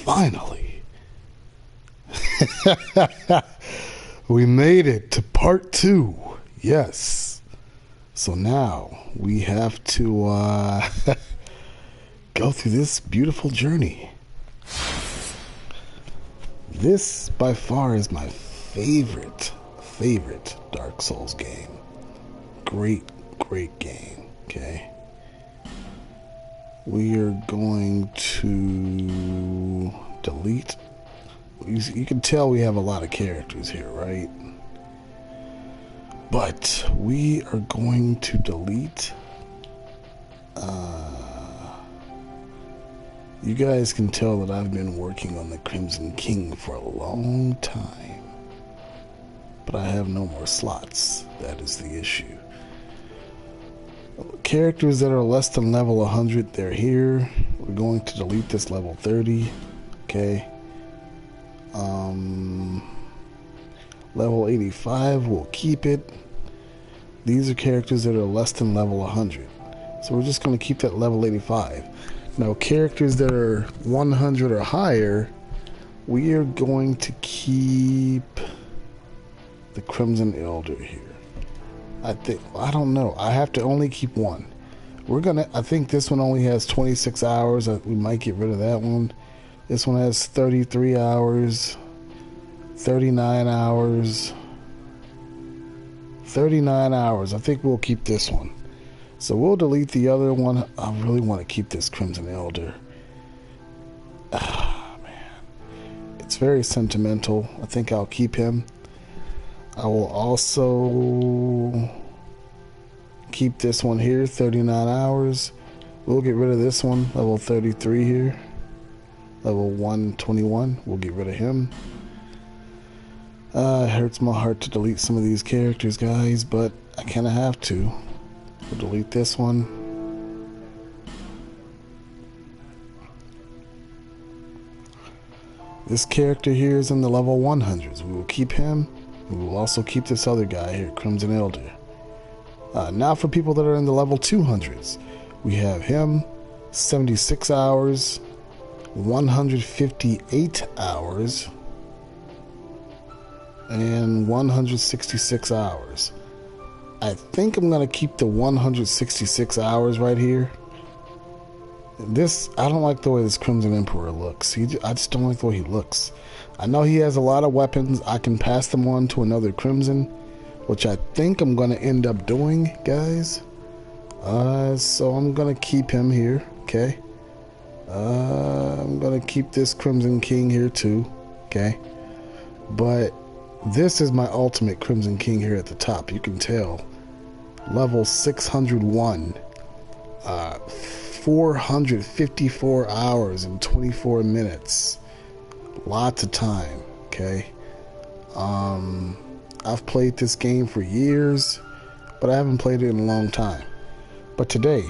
Finally. We made it to part 2. Yes. So now we have to go through this beautiful journey. This by far is my favorite Dark Souls game. Great game. Okay. We are going to delete. You can tell we have a lot of characters here, right? But we are going to delete. You guys can tell that I've been working on the Crimson King for a long time. But I have no more slots. That is the issue. Characters that are less than level 100, they're here. We're going to delete this level 30. Okay. Level 85, we'll keep it. These are characters that are less than level 100. So we're just going to keep that level 85. Now, characters that are 100 or higher, we are going to keep the Crimson Elder here. I don't know. I have to only keep one. I think this one only has 26 hours. We might get rid of that one. This one has 33 hours, 39 hours, 39 hours. I think we'll keep this one. So we'll delete the other one. I really want to keep this Crimson Elder. Ah, man. It's very sentimental. I think I'll keep him. I will also keep this one here, 39 hours. We'll get rid of this one, level 33 here. Level 121, we'll get rid of him. It hurts my heart to delete some of these characters, guys, but I kind of have to. We'll delete this one. This character here is in the level 100s. We will keep him. We will also keep this other guy here, Crimson Elder. Now for people that are in the level 200s. We have him, 76 hours, 158 hours, and 166 hours. I think I'm going to keep the 166 hours right here. I don't like the way this Crimson Emperor looks. I just don't like the way he looks. I know he has a lot of weapons. I can pass them on to another Crimson, which I think I'm going to end up doing, guys. So I'm going to keep him here, okay? I'm going to keep this Crimson King here too, okay? But this is my ultimate Crimson King here at the top. You can tell. Level 601. 454 hours and 24 minutes. Lots of time, okay? I've played this game for years, but I haven't played it in a long time. But today,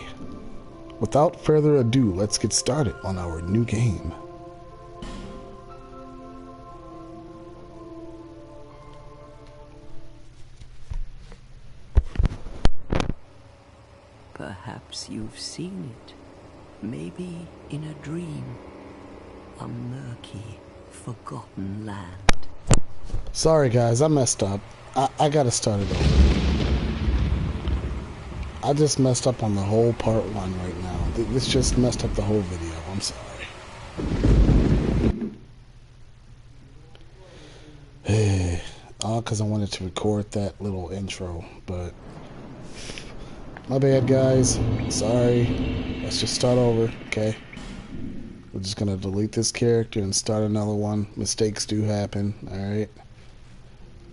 without further ado, let's get started on our new game. Perhaps you've seen it. Maybe in a dream. A murky, forgotten land. Sorry guys, I messed up. I gotta start it over. I just messed up on the whole part 1 right now. This just messed up the whole video. I'm sorry. All because I wanted to record that little intro, but my bad, guys. Sorry. Let's just start over, okay? We're just gonna delete this character and start another one. Mistakes do happen, alright?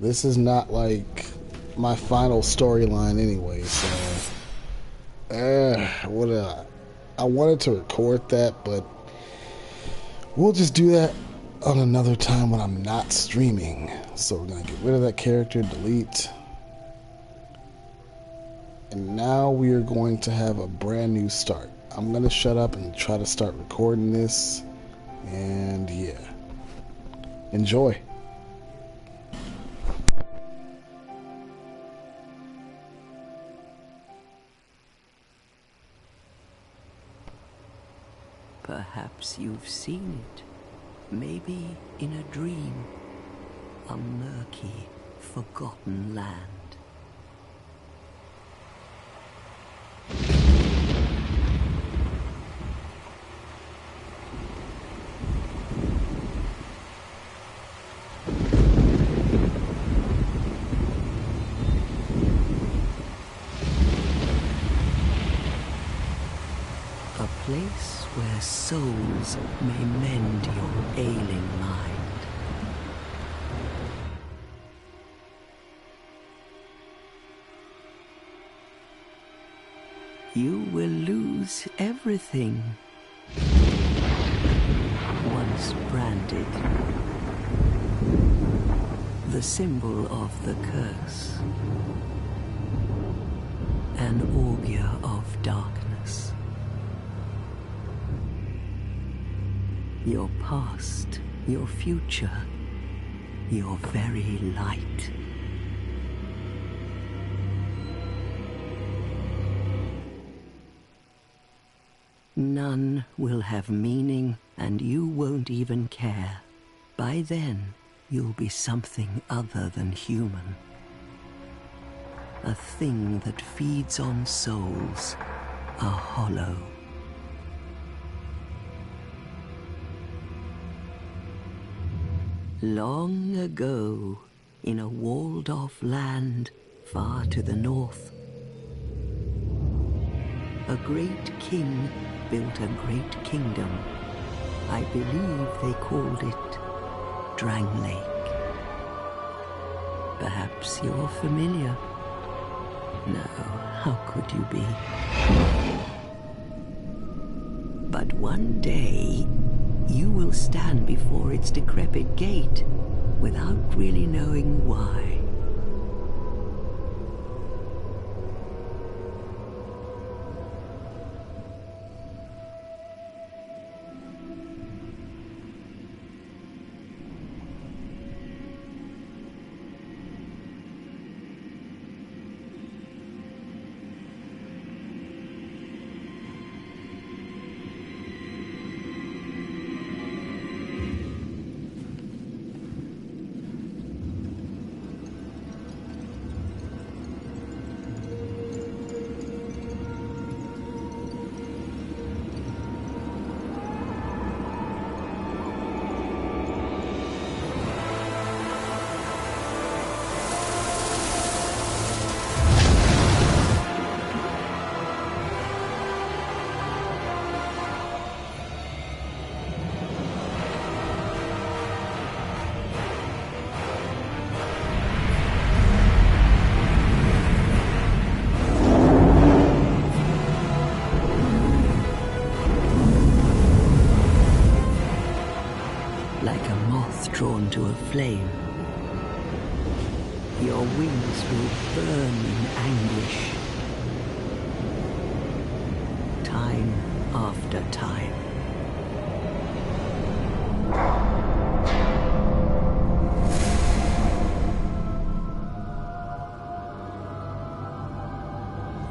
This is not like my final storyline anyway, so I wanted to record that, but we'll just do that on another time when I'm not streaming. So we're gonna get rid of that character, delete. And now we are going to have a brand new start. I'm gonna shut up and try to start recording this, and yeah, enjoy. Perhaps you've seen it. Maybe in a dream, a murky, forgotten land. A place where souls may mend your ailing mind. You will lose everything once branded. The symbol of the curse. An augur of darkness. Your past, your future, your very light. None will have meaning, and you won't even care. By then, you'll be something other than human. A thing that feeds on souls, a hollow. Long ago, in a walled-off land far to the north, a great king built a great kingdom. I believe they called it Drangleic. Perhaps you're familiar. No, how could you be? But one day, you will stand before its decrepit gate without really knowing why. Like a moth drawn to a flame, your wings will burn in anguish. Time after time.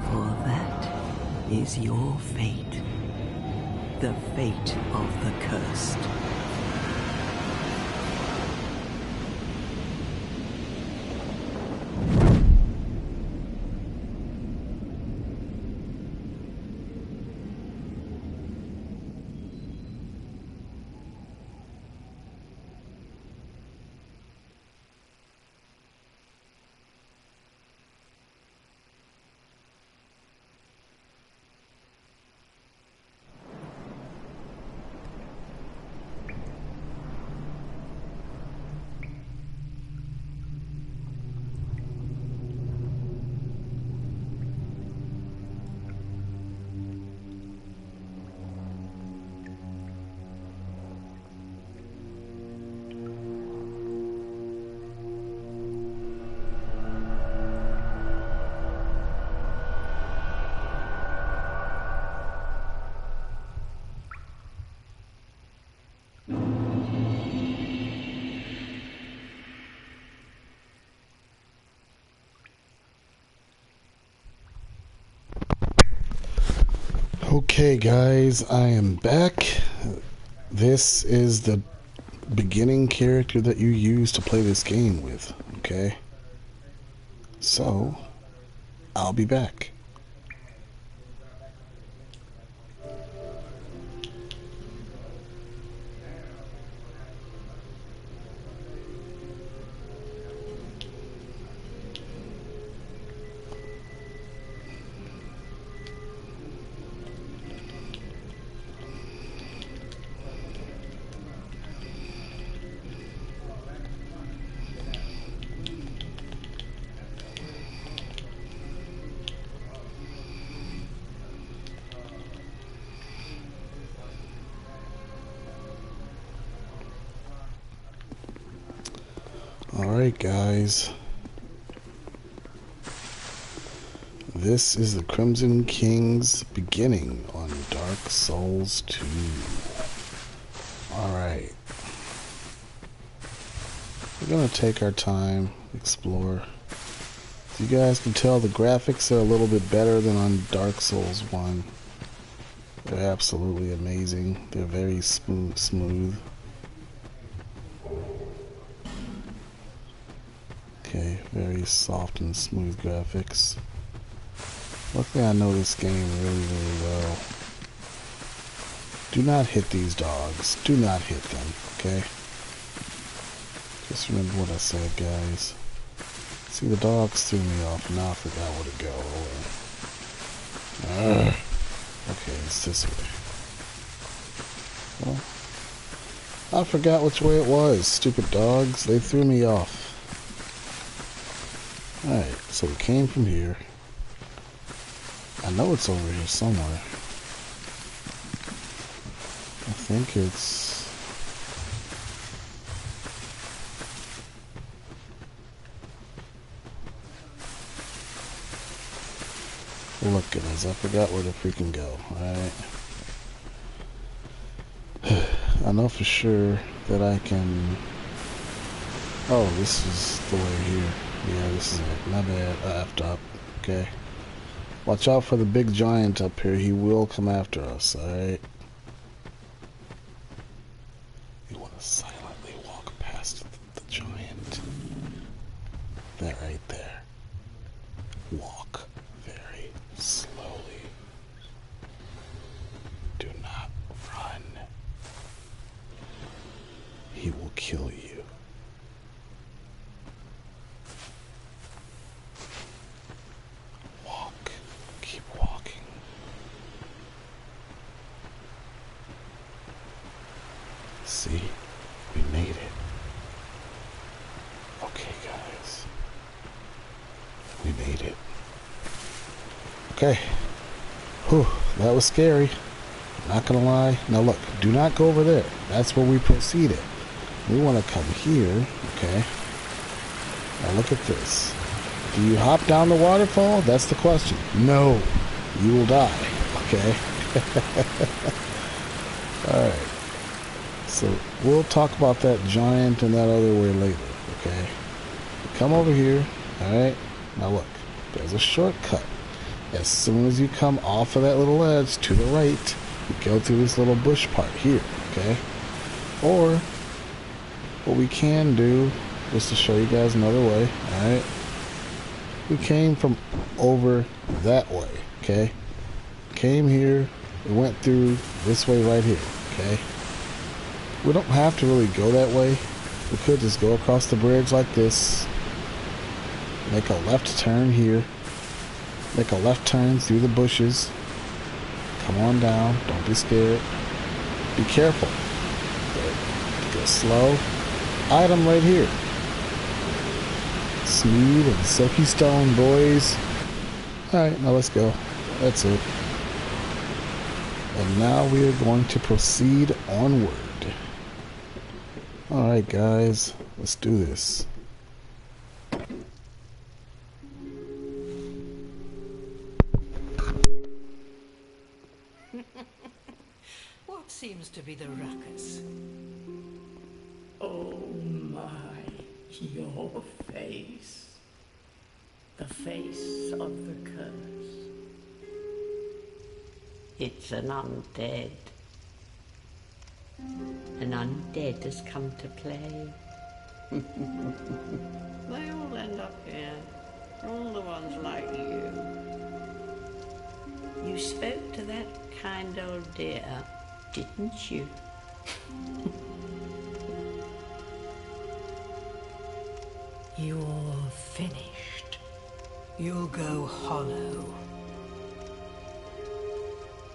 For that is your fate. The fate of the cursed. Okay, guys, I am back. This is the beginning character that you use to play this game with, okay? So, I'll be back. Alright guys, this is the Crimson King's beginning on Dark Souls 2. Alright, we're gonna take our time, explore. As you guys can tell, the graphics are a little bit better than on Dark Souls 1. They're absolutely amazing. They're very smooth. Okay, very soft and smooth graphics. Luckily I know this game really well. Do not hit these dogs. Do not hit them, okay? Just remember what I said, guys. See, the dogs threw me off, and now I forgot where to go. Okay, it's this way. Well, I forgot which way it was. Stupid dogs, they threw me off. Alright, so we came from here. I know it's over here somewhere. I think it's... Look at us, I forgot where to freaking go, alright? I know for sure that I can... Oh, this is the way here. Yeah, this is it. My bad. I effed up. Okay. Watch out for the big giant up here. He will come after us, alright? You want to silently walk past the giant. That right there. Walk very slowly. Do not run. He will kill you. See, we made it. Okay, guys. We made it. Okay. Whew, that was scary. Not gonna lie. Now look, do not go over there. That's where we proceeded. We want to come here, okay? Now look at this. Do you hop down the waterfall? That's the question. No. You will die, okay? Alright. So we'll talk about that giant and that other way later, okay? Come over here, alright? Now look, there's a shortcut. As soon as you come off of that little edge to the right, you go through this little bush part here, okay? Or, what we can do, just to show you guys another way, alright? We came from over that way, okay? Came here, we went through this way right here, okay? We don't have to really go that way. We could just go across the bridge like this. Make a left turn here. Make a left turn through the bushes. Come on down. Don't be scared. Be careful. Go slow. Item right here. Smooth and silky stone, boys. Alright, now let's go. That's it. And now we are going to proceed onward. Alright guys, let's do this. What seems to be the ruckus? Oh my, your face. The face of the curse. It's an undead. An undead dead has come to play. They all end up here. All the ones like you. You spoke to that kind old dear, didn't you? You're finished. You'll go hollow.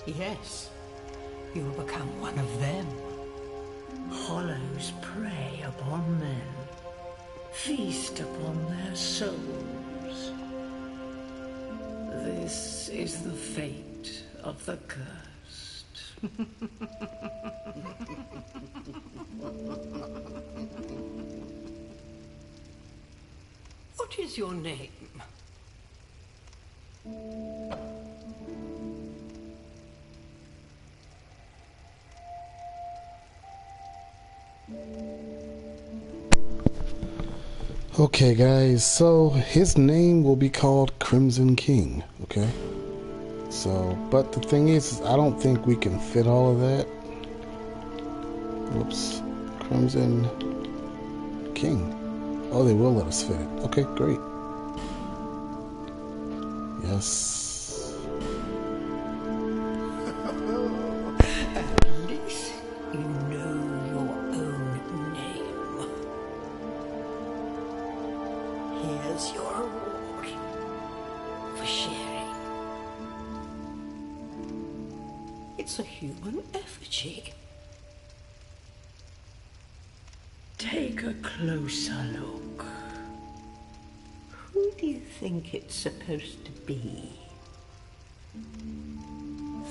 Yes, you'll become one of them. Hollows prey upon men, feast upon their souls. This is the fate of the cursed. What is your name? Okay, guys, so his name will be called Crimson King, okay? So, but the thing is I don't think we can fit all of that. Whoops. Crimson King. Oh, they will let us fit it. Okay, great. Yes. At least you know your own name. Here's your reward for sharing. It's a human effigy. Take a closer look. Who do you think it's supposed to be?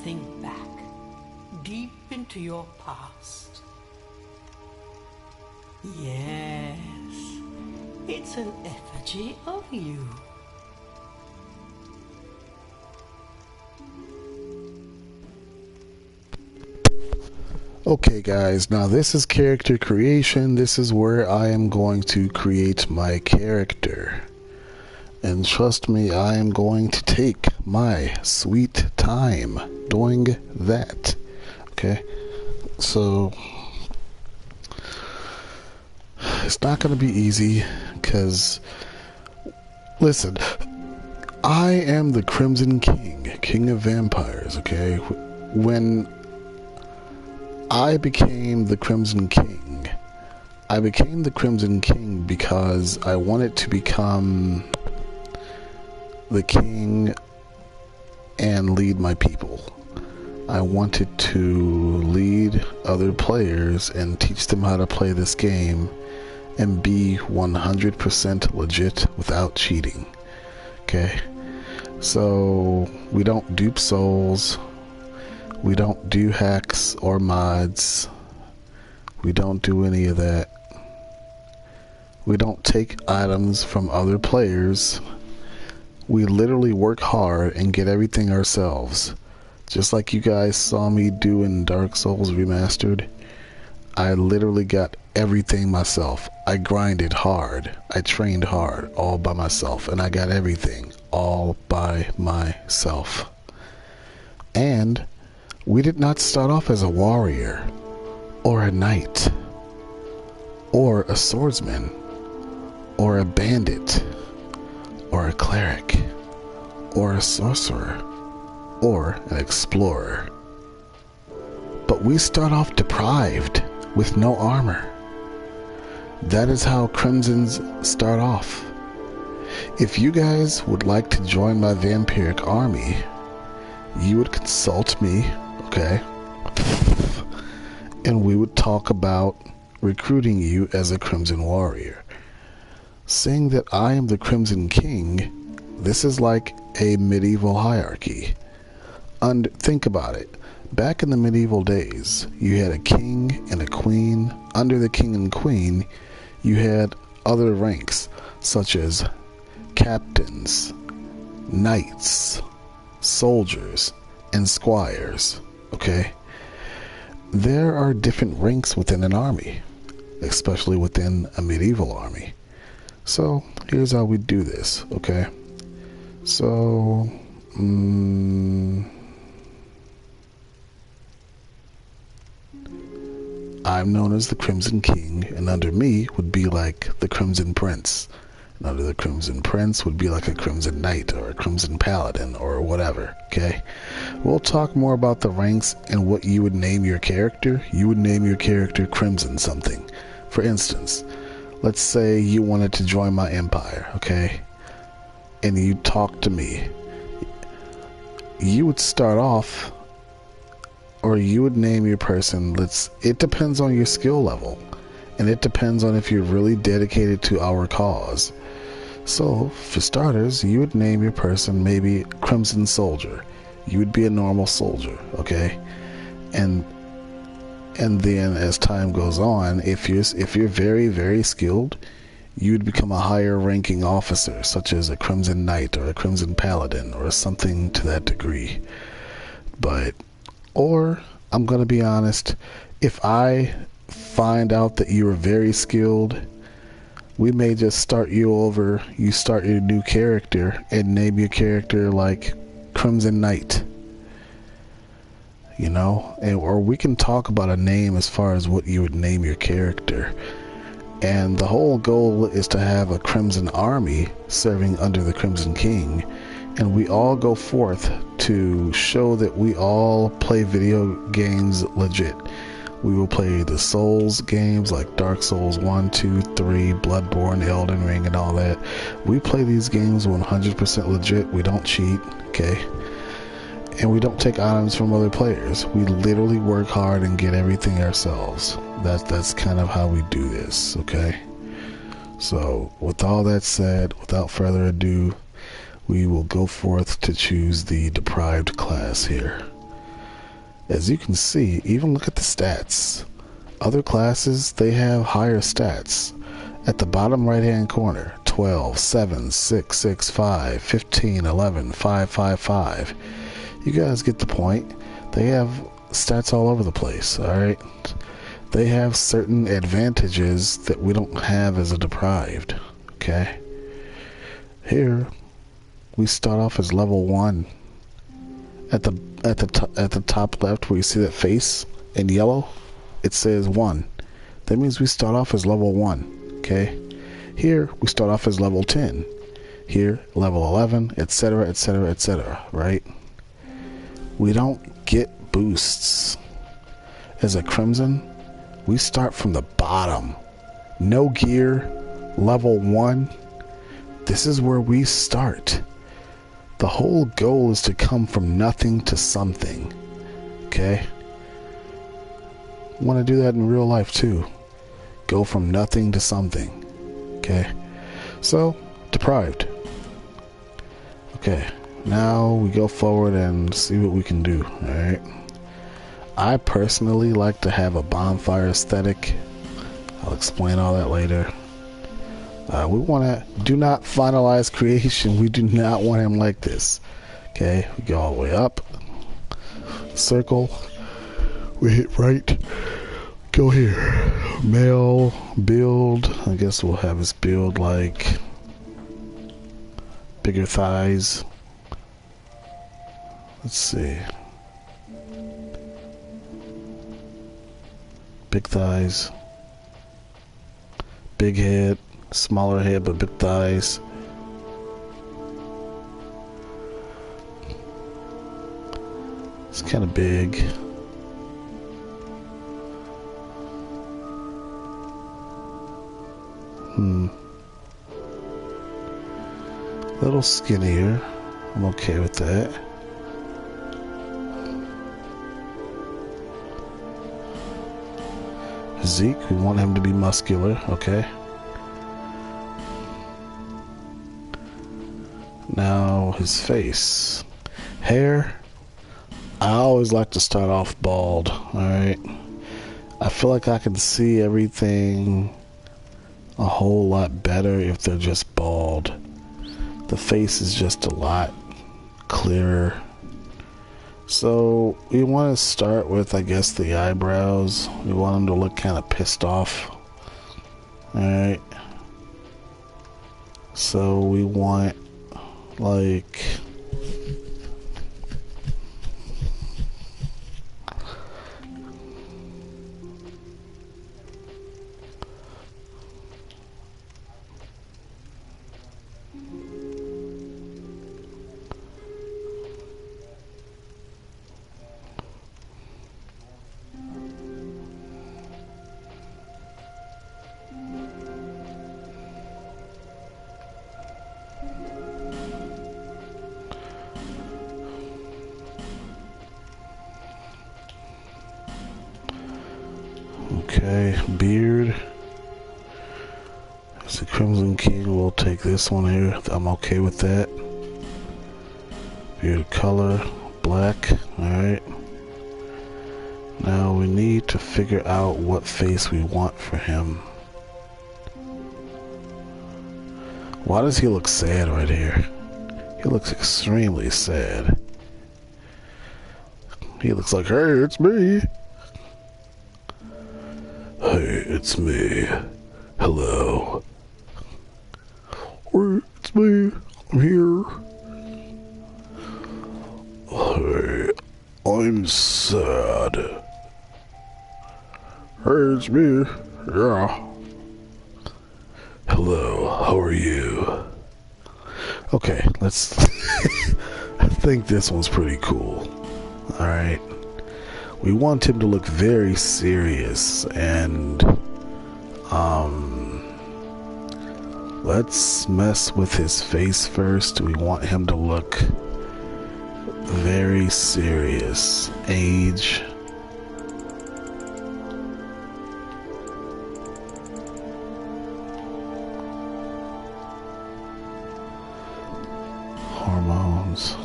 Think back, deep into your past. Yes, it's an effigy of you. Okay, guys, now this is character creation. This is where I am going to create my character. And trust me, I am going to take my sweet time doing that. Okay? So, it's not going to be easy, because, listen, I am the Crimson King, King of Vampires, okay? When I became the Crimson King, I became the Crimson King because I wanted to become the king and lead my people. I wanted to lead other players and teach them how to play this game and be 100% legit without cheating. Okay? So, we don't dupe souls. We don't do hacks or mods. We don't do any of that. We don't take items from other players. We literally work hard and get everything ourselves. Just like you guys saw me do in Dark Souls Remastered. I literally got everything myself. I grinded hard. I trained hard all by myself. And I got everything all by myself. And we did not start off as a warrior, or a knight, or a swordsman, or a bandit, or a cleric, or a sorcerer, or an explorer. But we start off deprived, with no armor. That is how Crimsons start off. If you guys would like to join my vampiric army, you would consult me, okay? And we would talk about recruiting you as a Crimson Warrior. Saying that I am the Crimson King, this is like a medieval hierarchy. And think about it. Back in the medieval days, you had a king and a queen. Under the king and queen, you had other ranks, such as captains, knights, soldiers, and squires, okay? There are different ranks within an army, especially within a medieval army. So, here's how we do this, okay? So, I'm known as the Crimson King, and under me would be like the Crimson Prince. And under the Crimson Prince would be like a Crimson Knight or a Crimson Paladin or whatever, okay? We'll talk more about the ranks and what you would name your character. You would name your character Crimson something. For instance, let's say you wanted to join my empire, okay? And you talk to me. You would start off, or you would name your person, it depends on your skill level. And it depends on if you're really dedicated to our cause. So, for starters, you would name your person maybe Crimson Soldier. You would be a normal soldier, okay? And then as time goes on, if you're very, very skilled, you would become a higher ranking officer, such as a Crimson Knight or a Crimson Paladin or something to that degree. Or, I'm gonna be honest, if I find out that you are very skilled, we may just start you over. You start your new character and name your character like Crimson Knight, you know, or we can talk about a name as far as what you would name your character. And the whole goal is to have a Crimson Army serving under the Crimson King, and we all go forth to show that we all play video games legit. We will play the Souls games like Dark Souls 1, 2, 3, Bloodborne, Elden Ring, and all that. We play these games 100% legit. We don't cheat, okay? And we don't take items from other players. We literally work hard and get everything ourselves. That's kind of how we do this, okay? So, with all that said, without further ado, we will go forth to choose the deprived class here. As you can see, even look at the stats. Other classes, they have higher stats. At the bottom right hand corner, 12, 7, 6, 6, 5, 15, 11, 5, 5, 5. You guys get the point. They have stats all over the place, alright? They have certain advantages that we don't have as a deprived, okay? Here, we start off as level 1. At the top left where you see that face in yellow, it says 1. That means we start off as level 1, okay? Here, we start off as level 10. Here, level 11, etc., etc., etc., right? We don't get boosts. As a Crimson, we start from the bottom. No gear, level 1. This is where we start. The whole goal is to come from nothing to something, okay? Want to do that in real life too. Go from nothing to something, okay? So, deprived. Okay, now we go forward and see what we can do, alright? I personally like to have a bonfire aesthetic. I'll explain all that later. We want to do not finalize creation. We do not want him like this. Okay, we go all the way up. Circle. We hit right. Go here. Male. Build. I guess we'll have his build like bigger thighs. Let's see. Big thighs. Big head. Smaller head but big thighs. It's kind of big. A little skinnier. I'm okay with that. Physique, we want him to be muscular, okay. Now his face. Hair, I always like to start off bald, alright? I feel like I can see everything a whole lot better if they're just bald. The face is just a lot clearer. So we want to start with, I guess, the eyebrows. We want them to look kind of pissed off. Alright. So we want like beard. It's the Crimson King. We'll take this one here. I'm okay with that. Beard color, black. Alright. Now we need to figure out what face we want for him. Why does he look sad right here? He looks extremely sad. He looks like, hey, it's me. Hey, it's me. Hello. Hey, it's me. I'm here. Hey, I'm sad. Hey, it's me. Yeah. Hello, how are you? Okay, let's... I think this one's pretty cool. Alright. We want him to look very serious and... let's mess with his face first. We want him to look very serious. Age... hormones.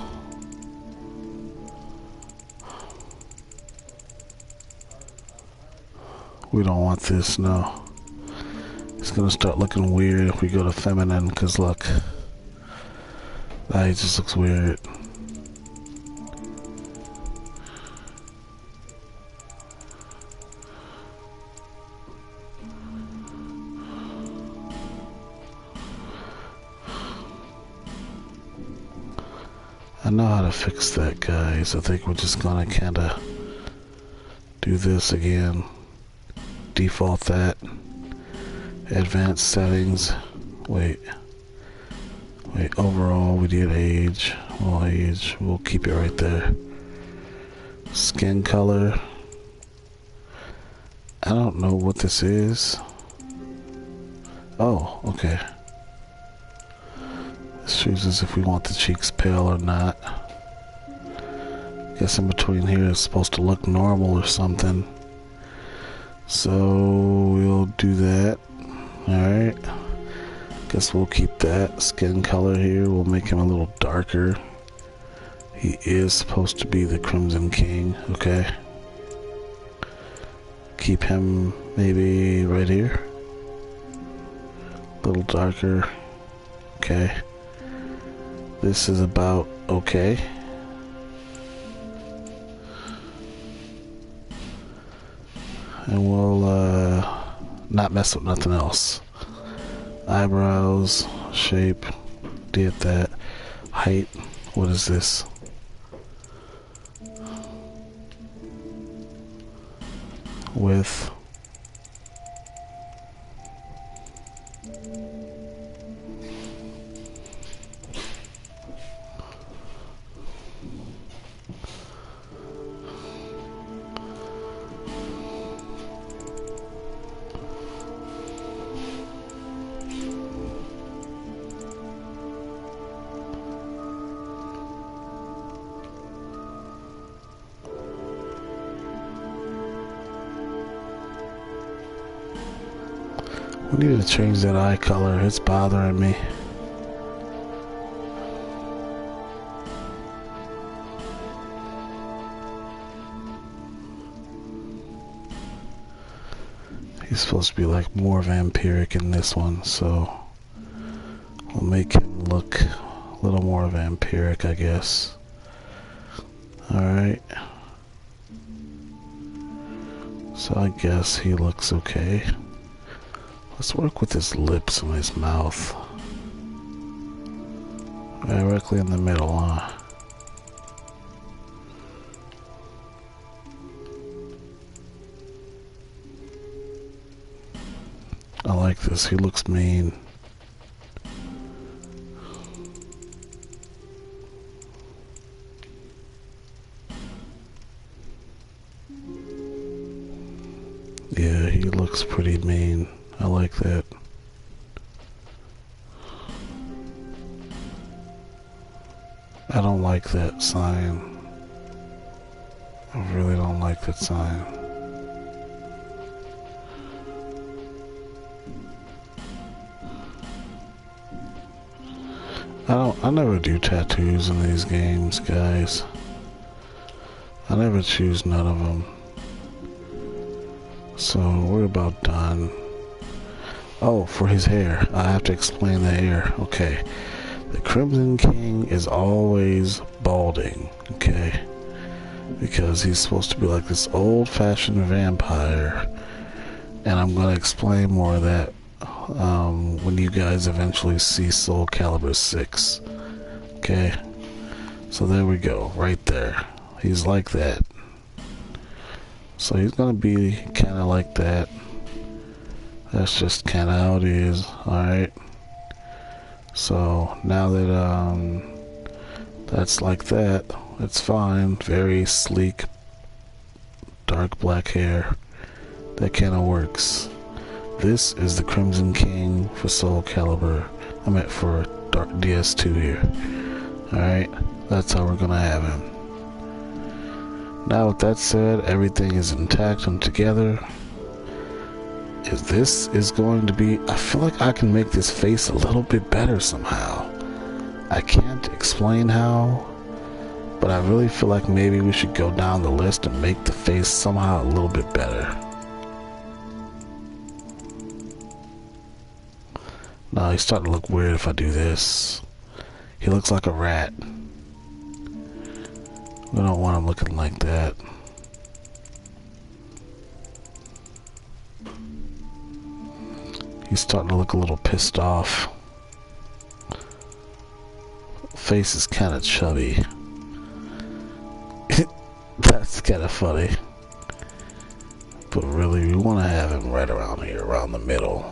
We don't want this, no. It's gonna start looking weird if we go to feminine, because look. That just looks weird. I know how to fix that, guys. I think we're just gonna kinda do this again. Default that. Advanced settings. Wait, overall we did age. Well, age, we'll keep it right there. Skin color. I don't know what this is. Oh, okay. This chooses if we want the cheeks pale or not. Guess in between here is supposed to look normal or something. So we'll do that. Alright. Guess we'll keep that skin color here. We'll make him a little darker. He is supposed to be the Crimson King. Okay. Keep him maybe right here. A little darker. Okay. This is about okay. And we'll not mess with nothing else. Eyebrows, shape, did that. Height, what is this? Width. We need to change that eye color. It's bothering me. He's supposed to be like more vampiric in this one, so we'll make him look a little more vampiric, I guess. Alright. So I guess he looks okay. Let's work with his lips and his mouth. Directly in the middle, huh? I like this. He looks mean. Yeah, he looks pretty mean. I like that. I don't like that sign. I really don't like that sign. I never do tattoos in these games, guys. I never choose none of them. So we're about done. Oh, for his hair. I have to explain the hair. Okay. The Crimson King is always balding. Okay. Because he's supposed to be like this old-fashioned vampire. And I'm going to explain more of that when you guys eventually see Soul Calibur 6. Okay. So there we go. Right there. He's like that. So he's going to be kind of like that. That's just kind of how it is. Alright. So now that that's like that, it's fine. Very sleek, dark black hair. That kind of works. This is the Crimson King for Soul Calibur. I meant for Dark DS2 here. Alright. That's how we're going to have him. Now with that said, everything is intact and together. This is going to be... I feel like I can make this face a little bit better somehow. I can't explain how, but I really feel like maybe we should go down the list and make the face somehow a little bit better. No, he's starting to look weird if I do this. He looks like a rat. We don't want him looking like that. He's starting to look a little pissed off. Face is kind of chubby. That's kind of funny. But really, we want to have him right around here, around the middle.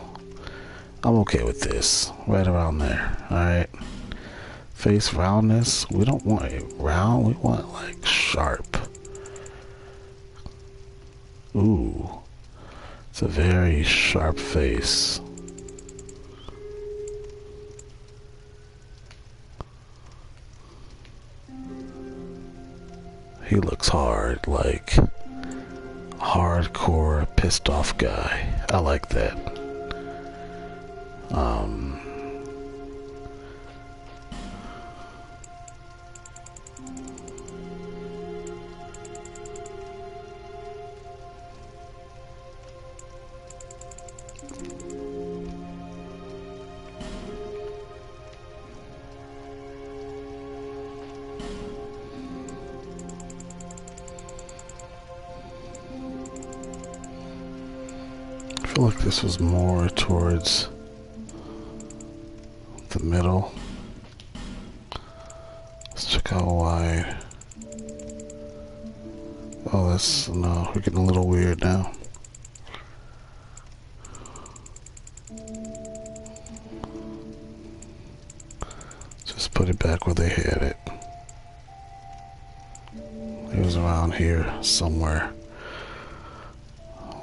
I'm okay with this. Right around there. Alright. Face roundness. We don't want it round. We want it like sharp. Ooh. It's a very sharp face. He looks hard, like hardcore pissed off guy. I like that. I feel like this was more towards the middle. Let's check how wide. Oh, that's, no, we're getting a little weird now. Just put it back where they had it. It was around here somewhere.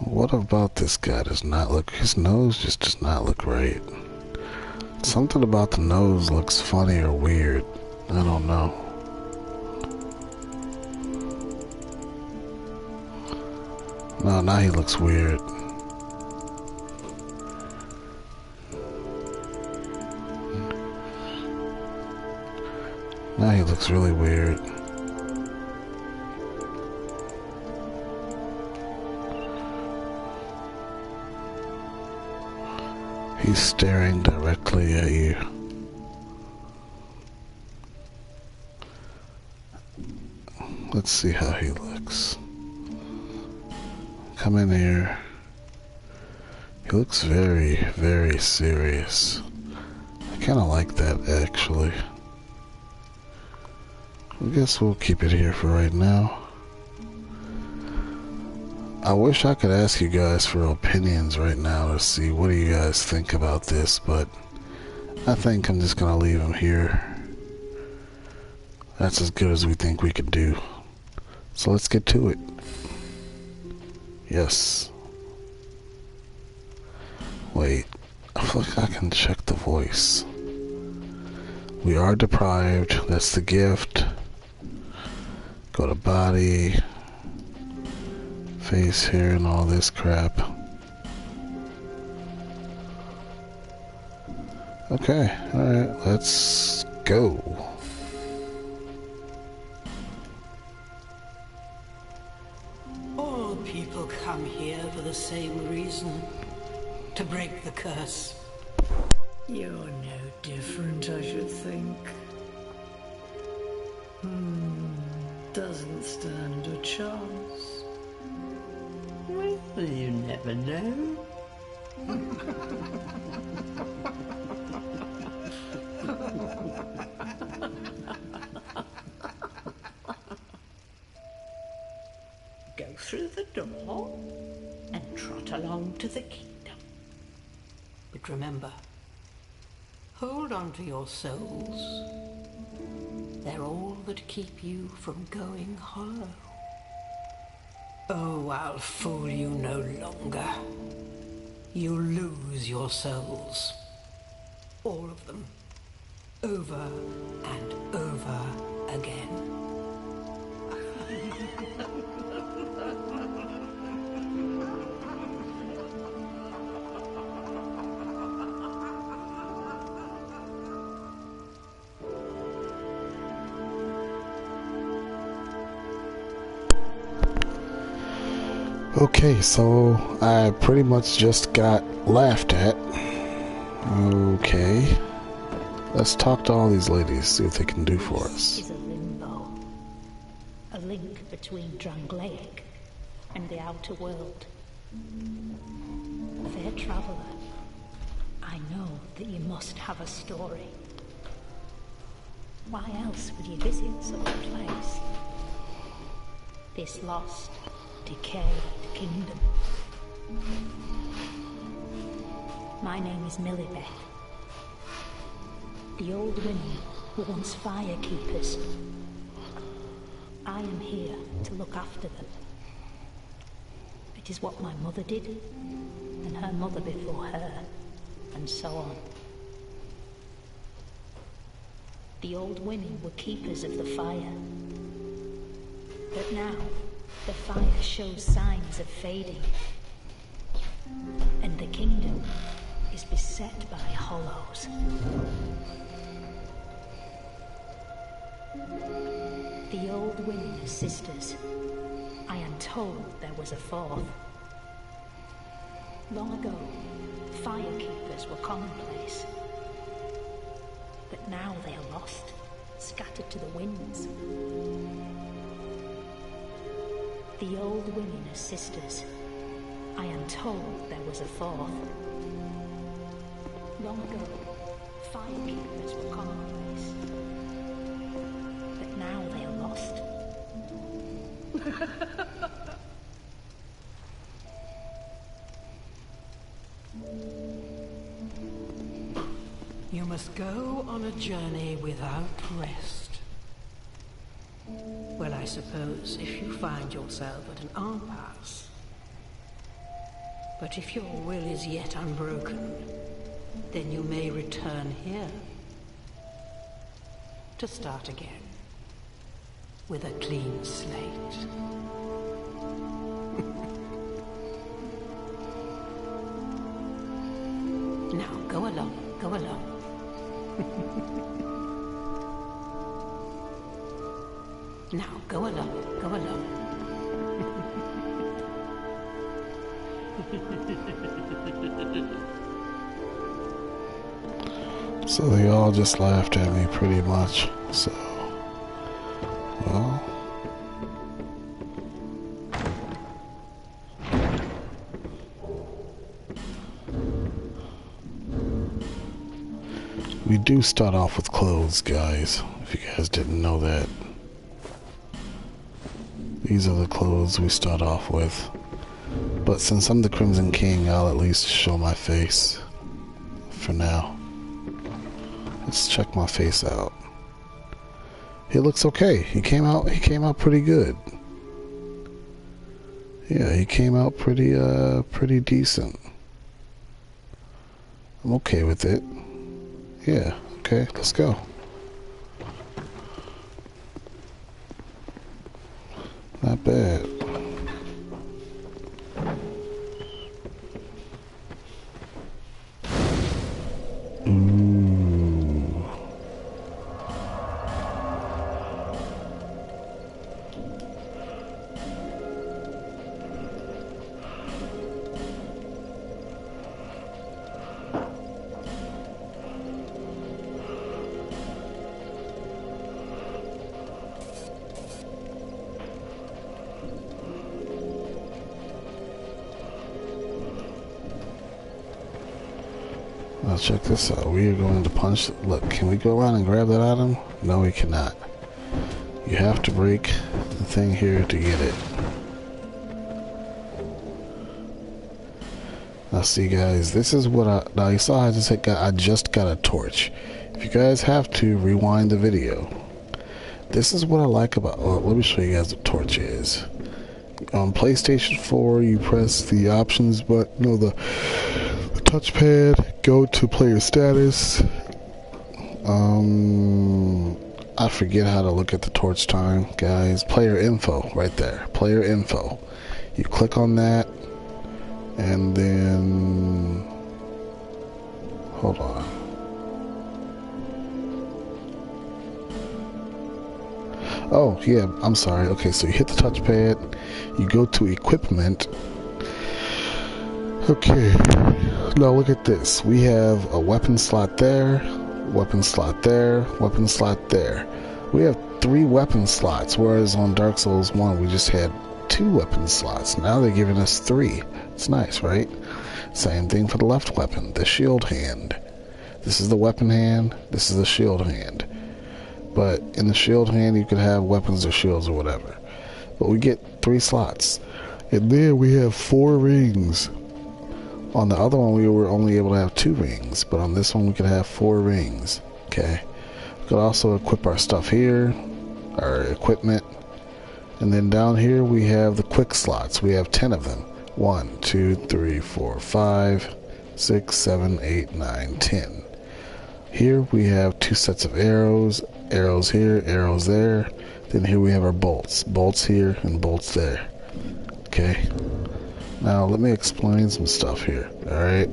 What about this guy does not look... His nose just does not look right. Something about the nose looks funny or weird. I don't know. No, now he looks weird. Now he looks really weird. He's staring directly at you. Let's see how he looks. Come in here. He looks very, very serious. I kind of like that, actually. I guess we'll keep it here for right now. I wish I could ask you guys for opinions right now to see what do you guys think about this, but I think I'm just gonna leave him here. That's as good as we think we can do. So let's get to it. Yes. Wait, I feel like I can check the voice. We are deprived, that's the gift. Go to body. Face, hair, and all this crap. Okay, alright, let's go. All people come here for the same reason. To break the curse. You're no different, I should think. Doesn't stand a chance. Well, you never know. Go through the door and trot along to the kingdom. But remember, hold on to your souls. They're all that keep you from going hollow. Oh, I'll fool you no longer. You'll lose your souls. All of them. Over and over again. Okay, so I pretty much just got laughed at. Okay. Let's talk to all these ladies, see what they can do for us. This is a limbo. A link between Drangleic and the outer world. Fair traveler, I know that you must have a story. Why else would you visit such a place? This lost, decayed kingdom. My name is Millibeth. The old women were once fire keepers. I am here to look after them. It is what my mother did, and her mother before her, and so on. The old women were keepers of the fire. But now, the fire shows signs of fading. And the kingdom is beset by hollows. The old women are sisters. I am told there was a fourth. Long ago, firekeepers were commonplace. But now they are lost, scattered to the winds. The old women are sisters. I am told there was a fourth. Long ago, firekeepers were commonplace. But now they are lost. You must go on a journey without rest. Well, I suppose if you find yourself at an impasse. But if your will is yet unbroken, then you may return here to start again with a clean slate. Now, go along, go along. Now, go along, go along. So they all just laughed at me pretty much, so, well. We do start off with clothes, guys, if you guys didn't know that. These are the clothes we start off with. But since I'm the Crimson King, I'll at least show my face. For now. Let's check my face out. He looks okay. He came out pretty good. Yeah, he came out pretty decent. I'm okay with it. Yeah, okay, let's go. Not bad. Ooh. Now check this out. We are going to punch. Look, can we go around and grab that item? No, we cannot. You have to break the thing here to get it. Now see guys, this is what now you saw I just got a torch. If you guys have to, rewind the video. This is what I like about, let me show you guys what torch is. On PlayStation 4, you press the options button, no, the touchpad, go to player status. I forget how to look at the torch time, guys. Player info, right there. Player info. You click on that, and then hold on. Oh yeah, I'm sorry. Okay, so you hit the touchpad, you go to equipment. Okay, now look at this. We have a weapon slot there, weapon slot there, weapon slot there. We have 3 weapon slots, whereas on Dark Souls 1 we just had 2 weapon slots. Now they're giving us 3. It's nice, right? Same thing for the left weapon, the shield hand. This is the weapon hand, this is the shield hand. But in the shield hand you could have weapons or shields or whatever. But we get 3 slots. And then we have 4 rings. On the other one we were only able to have 2 rings, but on this one we could have 4 rings. Okay. We could also equip our stuff here, our equipment. And then down here we have the quick slots. We have 10 of them. 1, 2, 3, 4, 5, 6, 7, 8, 9, 10. Here we have 2 sets of arrows. Arrows here, arrows there. Then here we have our bolts. Bolts here and bolts there. Okay. Now let me explain some stuff here. Alright.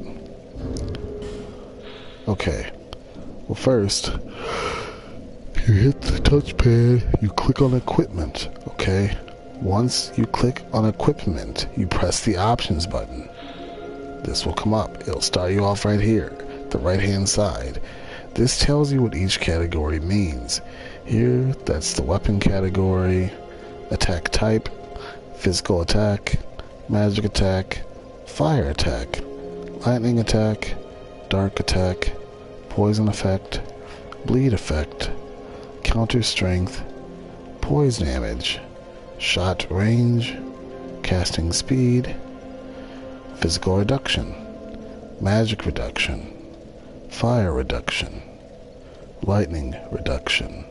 Okay. Well, first, you hit the touchpad, you click on equipment. Okay. Once you click on equipment, you press the options button. This will come up. It'll start you off right here, the right hand side. This tells you what each category means. Here, that's the weapon category, attack type, physical attack, magic attack, fire attack, lightning attack, dark attack, poison effect, bleed effect, counter strength, poise damage, shot range, casting speed, physical reduction, magic reduction, fire reduction, lightning reduction,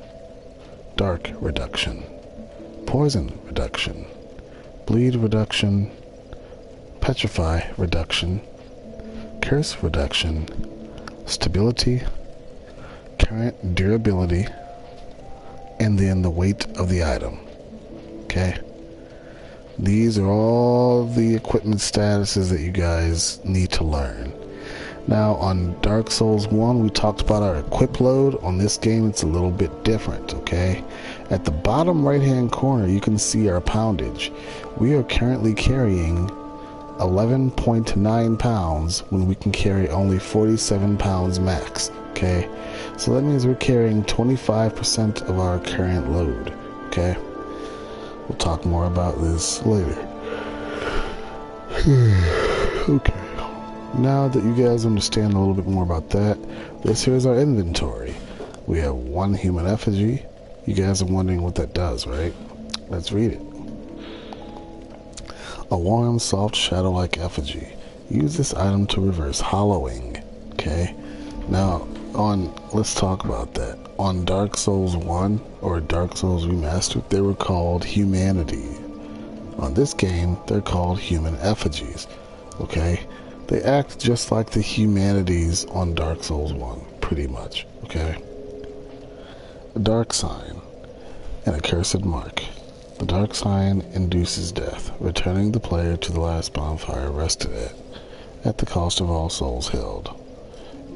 dark reduction, poison reduction, bleed reduction, petrify reduction, curse reduction, stability, current durability, and then the weight of the item. Okay? These are all the equipment statuses that you guys need to learn. Now, on Dark Souls 1, we talked about our equip load. On this game, it's a little bit different, okay? At the bottom right-hand corner, you can see our poundage. We are currently carrying 11.9 pounds when we can carry only 47 pounds max, okay? So that means we're carrying 25% of our current load, okay? We'll talk more about this later. Okay. Now that you guys understand a little bit more about that, this here is our inventory. We have 1 human effigy. You guys are wondering what that does, right? Let's read it. A warm, soft, shadow-like effigy. Use this item to reverse hollowing. Okay? Now, let's talk about that. On Dark Souls 1, or Dark Souls Remastered, they were called humanity. On this game, they're called human effigies. Okay? They act just like the humanities on Dark Souls 1, pretty much, okay? A dark sign and a cursed mark. The dark sign induces death, returning the player to the last bonfire rested at the cost of all souls held.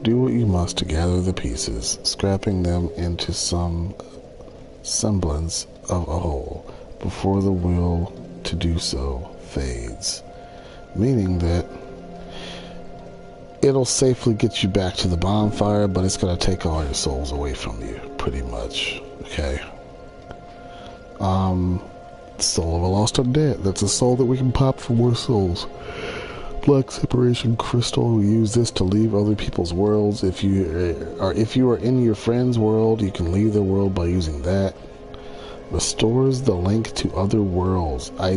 Do what you must to gather the pieces, scrapping them into some semblance of a whole, before the will to do so fades. Meaning that it'll safely get you back to the bonfire, but it's going to take all your souls away from you, pretty much, okay? Soul of a Lost Undead. That's a soul that we can pop for more souls. black separation crystal. We use this to leave other people's worlds. If you are in your friend's world, you can leave their world by using that. Restores the link to other worlds. I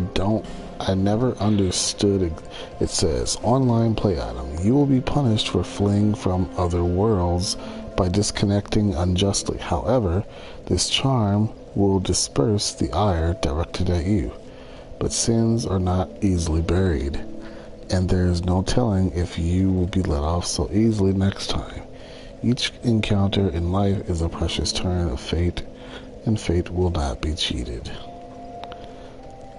never understood it. It says, online play item. You will be punished for fleeing from other worlds by disconnecting unjustly. However, this charm will disperse the ire directed at you. But sins are not easily buried, and there is no telling if you will be let off so easily next time. Each encounter in life is a precious turn of fate, and fate will not be cheated.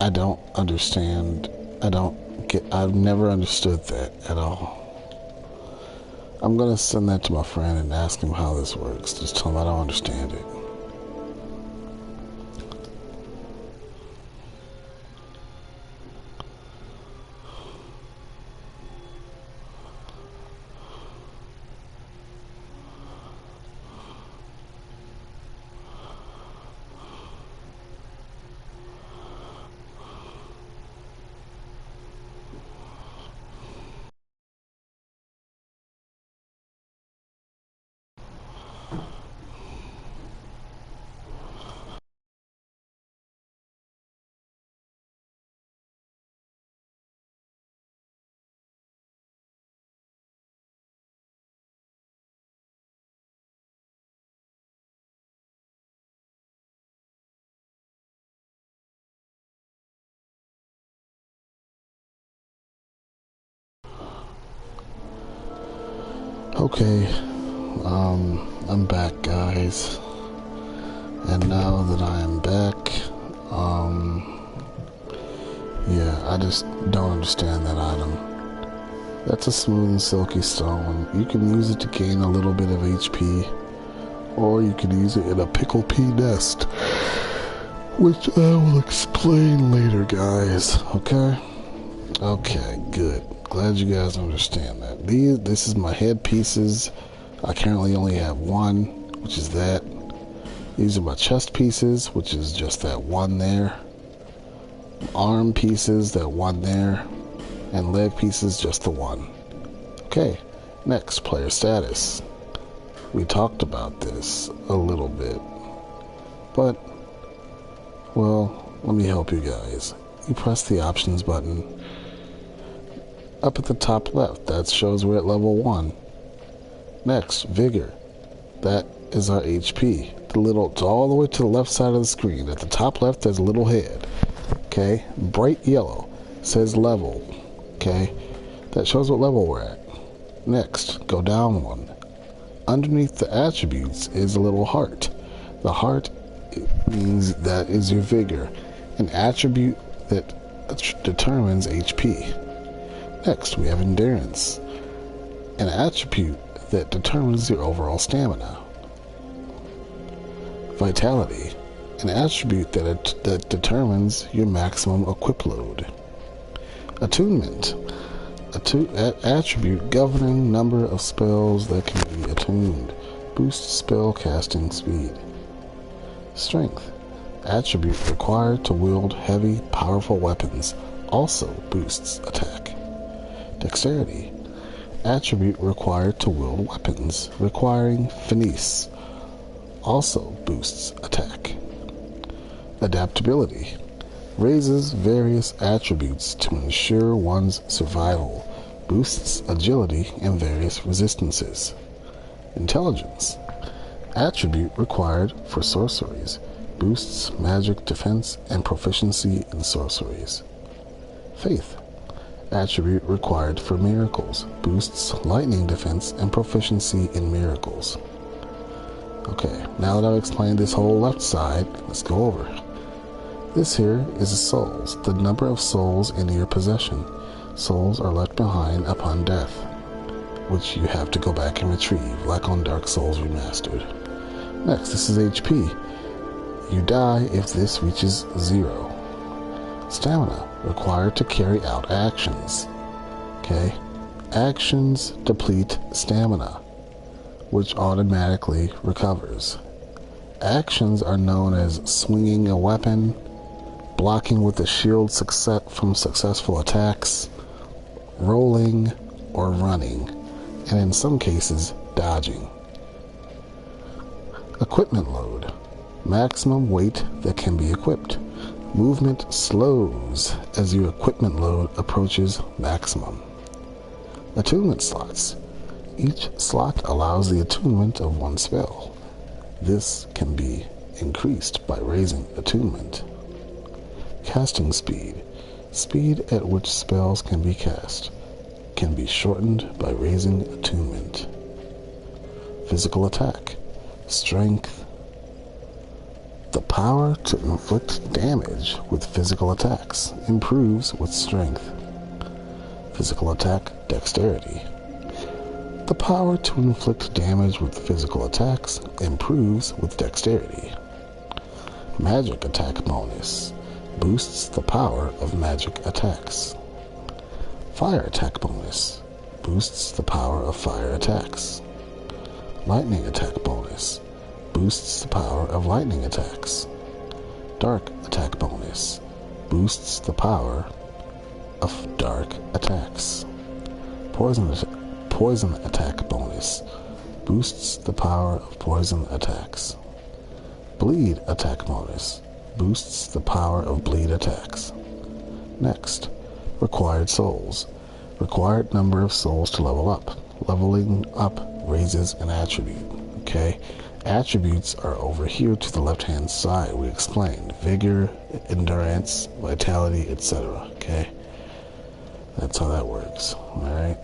I don't understand. I've never understood that at all. I'm gonna send that to my friend and ask him how this works. Just tell him I don't understand it. Okay, I'm back, guys, and now that I am back, yeah, I just don't understand that item. That's a smooth and silky stone. You can use it to gain a little bit of HP, or you can use it in a pickle pea nest, which I will explain later, guys, okay? Okay, good. Glad you guys understand that. This is my head pieces. I currently only have one, which is that. These are my chest pieces, which is just that one there. Arm pieces, that one there. And leg pieces, just the one. Okay, next, player status. We talked about this a little bit. But, well, let me help you guys. You press the options button up at the top left. That shows we're at level 1. Next, vigor. That is our HP. It's all the way to the left side of the screen. At the top left, there's a little head. Okay, bright yellow says level. Okay, that shows what level we're at. Next, go down one. Underneath the attributes is a little heart. The heart means that is your vigor, an attribute that determines HP. Next, we have endurance, an attribute that determines your overall stamina. Vitality, an attribute that determines your maximum equip load. Attunement, attribute governing number of spells that can be attuned. Boosts spell casting speed. Strength, attribute required to wield heavy, powerful weapons. Also boosts attack. Dexterity, attribute required to wield weapons, requiring finesse. Also boosts attack. Adaptability, raises various attributes to ensure one's survival, boosts agility and various resistances. Intelligence, attribute required for sorceries, boosts magic defense and proficiency in sorceries. Faith, attribute required for miracles, boosts lightning defense and proficiency in miracles. Okay, now that I've explained this whole left side, let's go over. This here is the souls, the number of souls in your possession. Souls are left behind upon death, which you have to go back and retrieve, like on Dark Souls Remastered. Next, this is HP. You die if this reaches 0. Stamina, required to carry out actions. Okay? Actions deplete stamina, which automatically recovers. Actions are known as swinging a weapon, blocking with a shield from successful attacks, rolling, or running, and in some cases, dodging. Equipment load. Maximum weight that can be equipped. Movement slows as your equipment load approaches maximum. Attunement slots. Each slot allows the attunement of one spell. This can be increased by raising attunement. Casting speed. Speed at which spells can be cast can be shortened by raising attunement. Physical attack. Strength. The power to inflict damage with physical attacks improves with strength. Physical attack dexterity. The power to inflict damage with physical attacks improves with dexterity. Magic attack bonus boosts the power of magic attacks. Fire attack bonus boosts the power of fire attacks. Lightning attack bonus boosts the power of lightning attacks. Dark attack bonus boosts the power of dark attacks. Poison attack bonus boosts the power of poison attacks. Bleed attack bonus boosts the power of bleed attacks. Next, required souls. Required number of souls to level up. Leveling up raises an attribute. Okay? Attributes are over here to the left-hand side. We explained vigor, endurance, vitality, etc. Okay? That's how that works. Alright?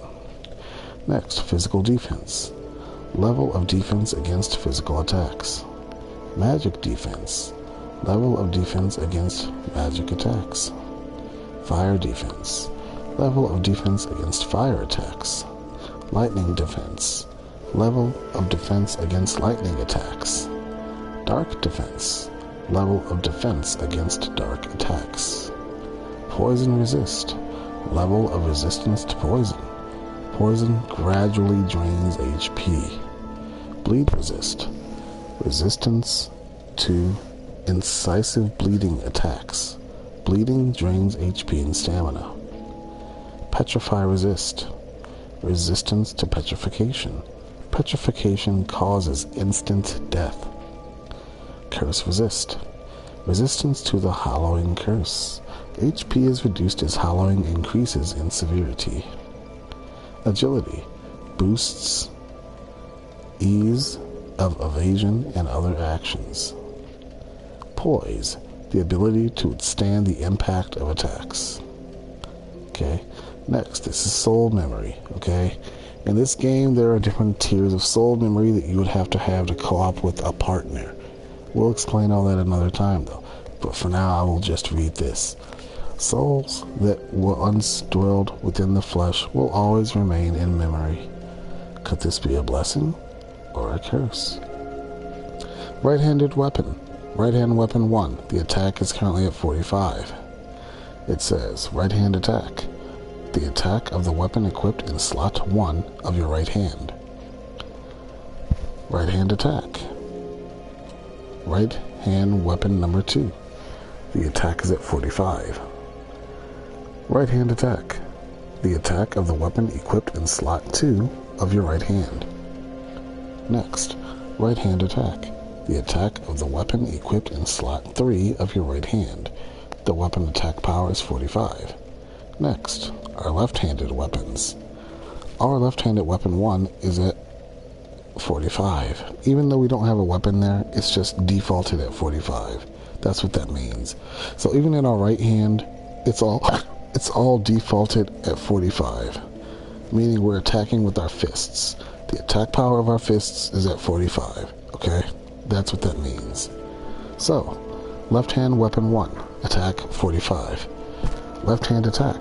Next, physical defense. Level of defense against physical attacks. Magic defense. Level of defense against magic attacks. Fire defense. Level of defense against fire attacks. Lightning defense. Level of defense against lightning attacks. Dark defense. Level of defense against dark attacks. Poison resist. Level of resistance to poison. Poison gradually drains HP. Bleed resist. Resistance to incisive bleeding attacks. Bleeding drains HP and stamina. Petrify resist. Resistance to petrification. Petrification causes instant death. Curse resist. Resistance to the hallowing curse. HP is reduced as hallowing increases in severity. Agility boosts ease of evasion and other actions. Poise, the ability to withstand the impact of attacks. Okay, next, this is soul memory. Okay, in this game there are different tiers of soul memory that you would have to co-op with a partner. We'll explain all that another time though, but for now I will just read this. Souls that were unspoiled within the flesh will always remain in memory. Could this be a blessing or a curse? Right-handed weapon. Right-hand weapon 1. The attack is currently at 45. It says, right-hand attack. The attack of the weapon equipped in slot 1 of your right hand. Right-hand attack. Right-hand weapon number 2. The attack is at 45. Right-hand attack. The attack of the weapon equipped in slot 2 of your right hand. Next, right-hand attack. The attack of the weapon equipped in slot 3 of your right hand. The weapon attack power is 45. Next, our left-handed weapons. Our left-handed weapon 1 is at 45. Even though we don't have a weapon there, it's just defaulted at 45. That's what that means. So even in our right hand, it's all defaulted at 45. Meaning we're attacking with our fists. The attack power of our fists is at 45. Okay? That's what that means. So, left hand weapon 1, attack 45. Left hand attack.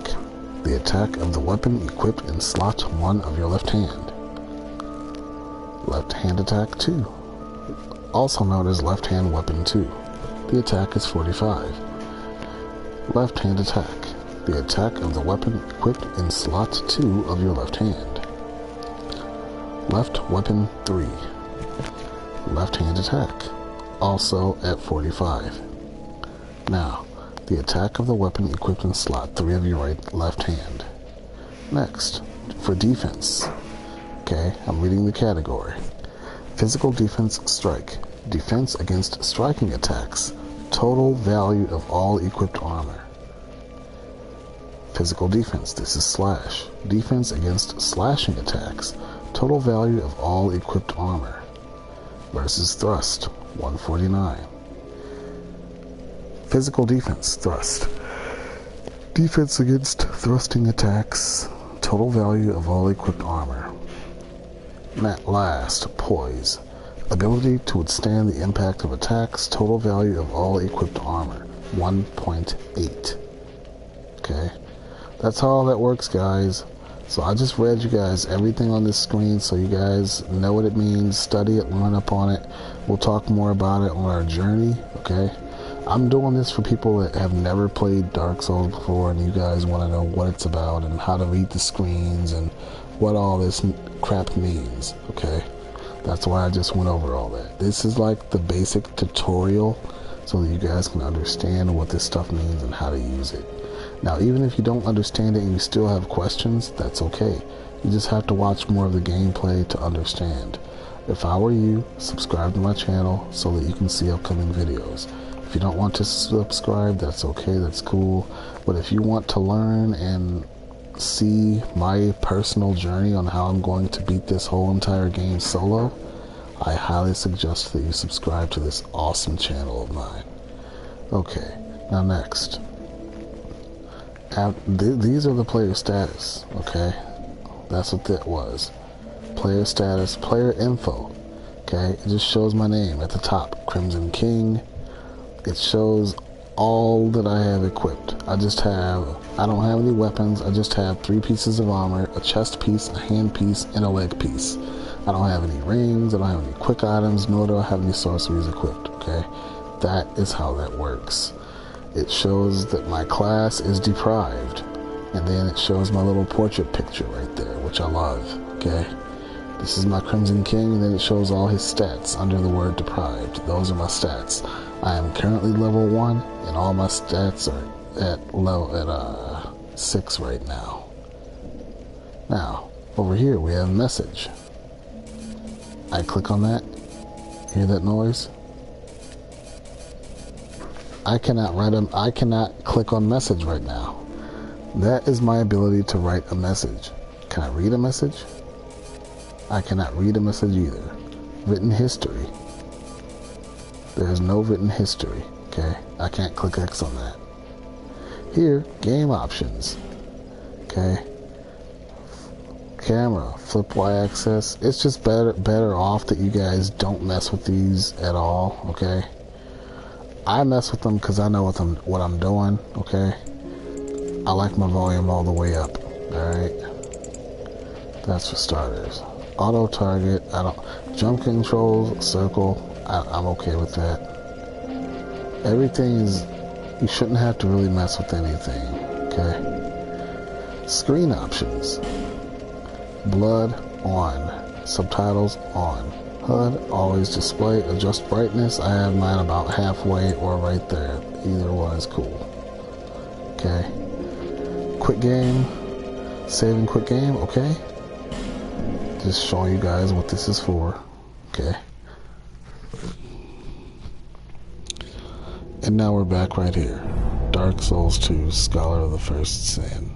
The attack of the weapon equipped in slot 1 of your left hand. Left hand attack 2. Also known as left hand weapon 2. The attack is 45. Left hand attack. The attack of the weapon equipped in slot 2 of your left hand. Left weapon 3. Left hand attack, also at 45. Now, the attack of the weapon equipped in slot 3 of your left hand. Next, for defense. Okay, I'm reading the category. Physical defense strike. Defense against striking attacks. Total value of all equipped armor. Physical defense. This is slash. Defense against slashing attacks. Total value of all equipped armor. Versus thrust. 149. Physical defense. Thrust. Defense against thrusting attacks. Total value of all equipped armor. Last, poise. Ability to withstand the impact of attacks. Total value of all equipped armor. 1.8. Okay. That's how that works, guys. So I just read you guys everything on this screen so you guys know what it means. Study it, learn up on it. We'll talk more about it on our journey, okay? I'm doing this for people that have never played Dark Souls before and you guys want to know what it's about and how to read the screens and what all this crap means, okay? That's why I just went over all that. This is like the basic tutorial so that you guys can understand what this stuff means and how to use it. Now, even if you don't understand it and you still have questions, that's okay. You just have to watch more of the gameplay to understand. If I were you, subscribe to my channel so that you can see upcoming videos. If you don't want to subscribe, that's okay, that's cool. But if you want to learn and see my personal journey on how I'm going to beat this whole entire game solo, I highly suggest that you subscribe to this awesome channel of mine. Okay, now next. These are the player status, okay? That's what that was. Player status, player info, okay? It just shows my name at the top, Crimson King. It shows all that I have equipped. I don't have any weapons. I just have 3 pieces of armor, a chest piece, a hand piece, and a leg piece. I don't have any rings, I don't have any quick items, nor do I have any sorceries equipped, okay? That is how that works. It shows that my class is deprived, and then it shows my little portrait picture right there, which I love, okay? This is my Crimson King, and then it shows all his stats under the word deprived. Those are my stats. I am currently level 1, and all my stats are at 6 right now. Now, over here we have message. I click on that. Hear that noise? I cannot click on message right now. That is my ability to write a message. Can I read a message? I cannot read a message either. Written history. There's no written history, okay? I can't click X on that. Here, game options, okay? Camera, flip Y-axis. It's just better off that you guys don't mess with these at all, okay? I mess with them because I know what I'm doing, okay? I like my volume all the way up, alright? That's for starters. Auto target, jump controls, circle, I'm okay with that. Everything is, you shouldn't have to really mess with anything, okay? Screen options. Blood, on. Subtitles, on. HUD, always display, adjust brightness. I have mine about halfway or right there. Either one is cool. Okay. Quick game. Saving quick game, okay. Just showing you guys what this is for. Okay. And now we're back right here. Dark Souls 2, Scholar of the First Sin.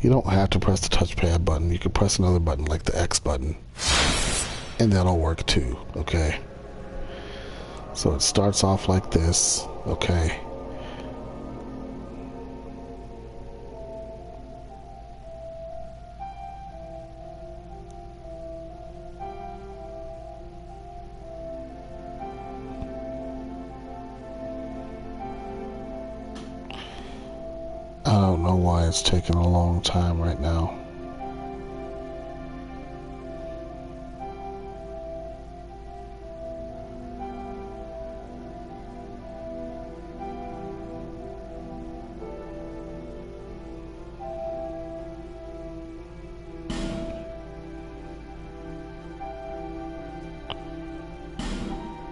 You don't have to press the touchpad button. You can press another button like the X button. And that'll work too, okay? So it starts off like this, okay? I don't know why it's taking a long time right now.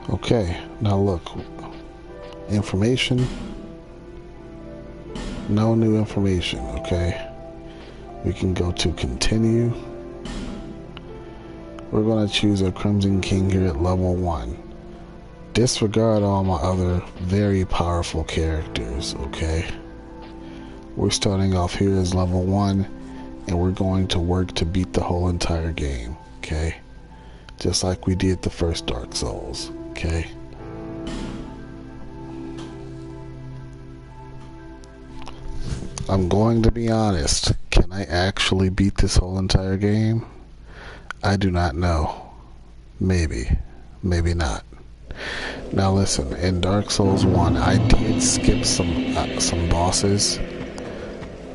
Okay, now look, information, no new information, okay? We can go to continue. We're going to choose a Crimson King here at level 1. Disregard all my other very powerful characters, okay? We're starting off here as level 1, and we're going to work to beat the whole entire game, okay? Just like we did the first Dark Souls, okay? I'm going to be honest. Can I actually beat this whole entire game? I do not know. Maybe. Maybe not. Now listen, in Dark Souls 1, I did skip some bosses,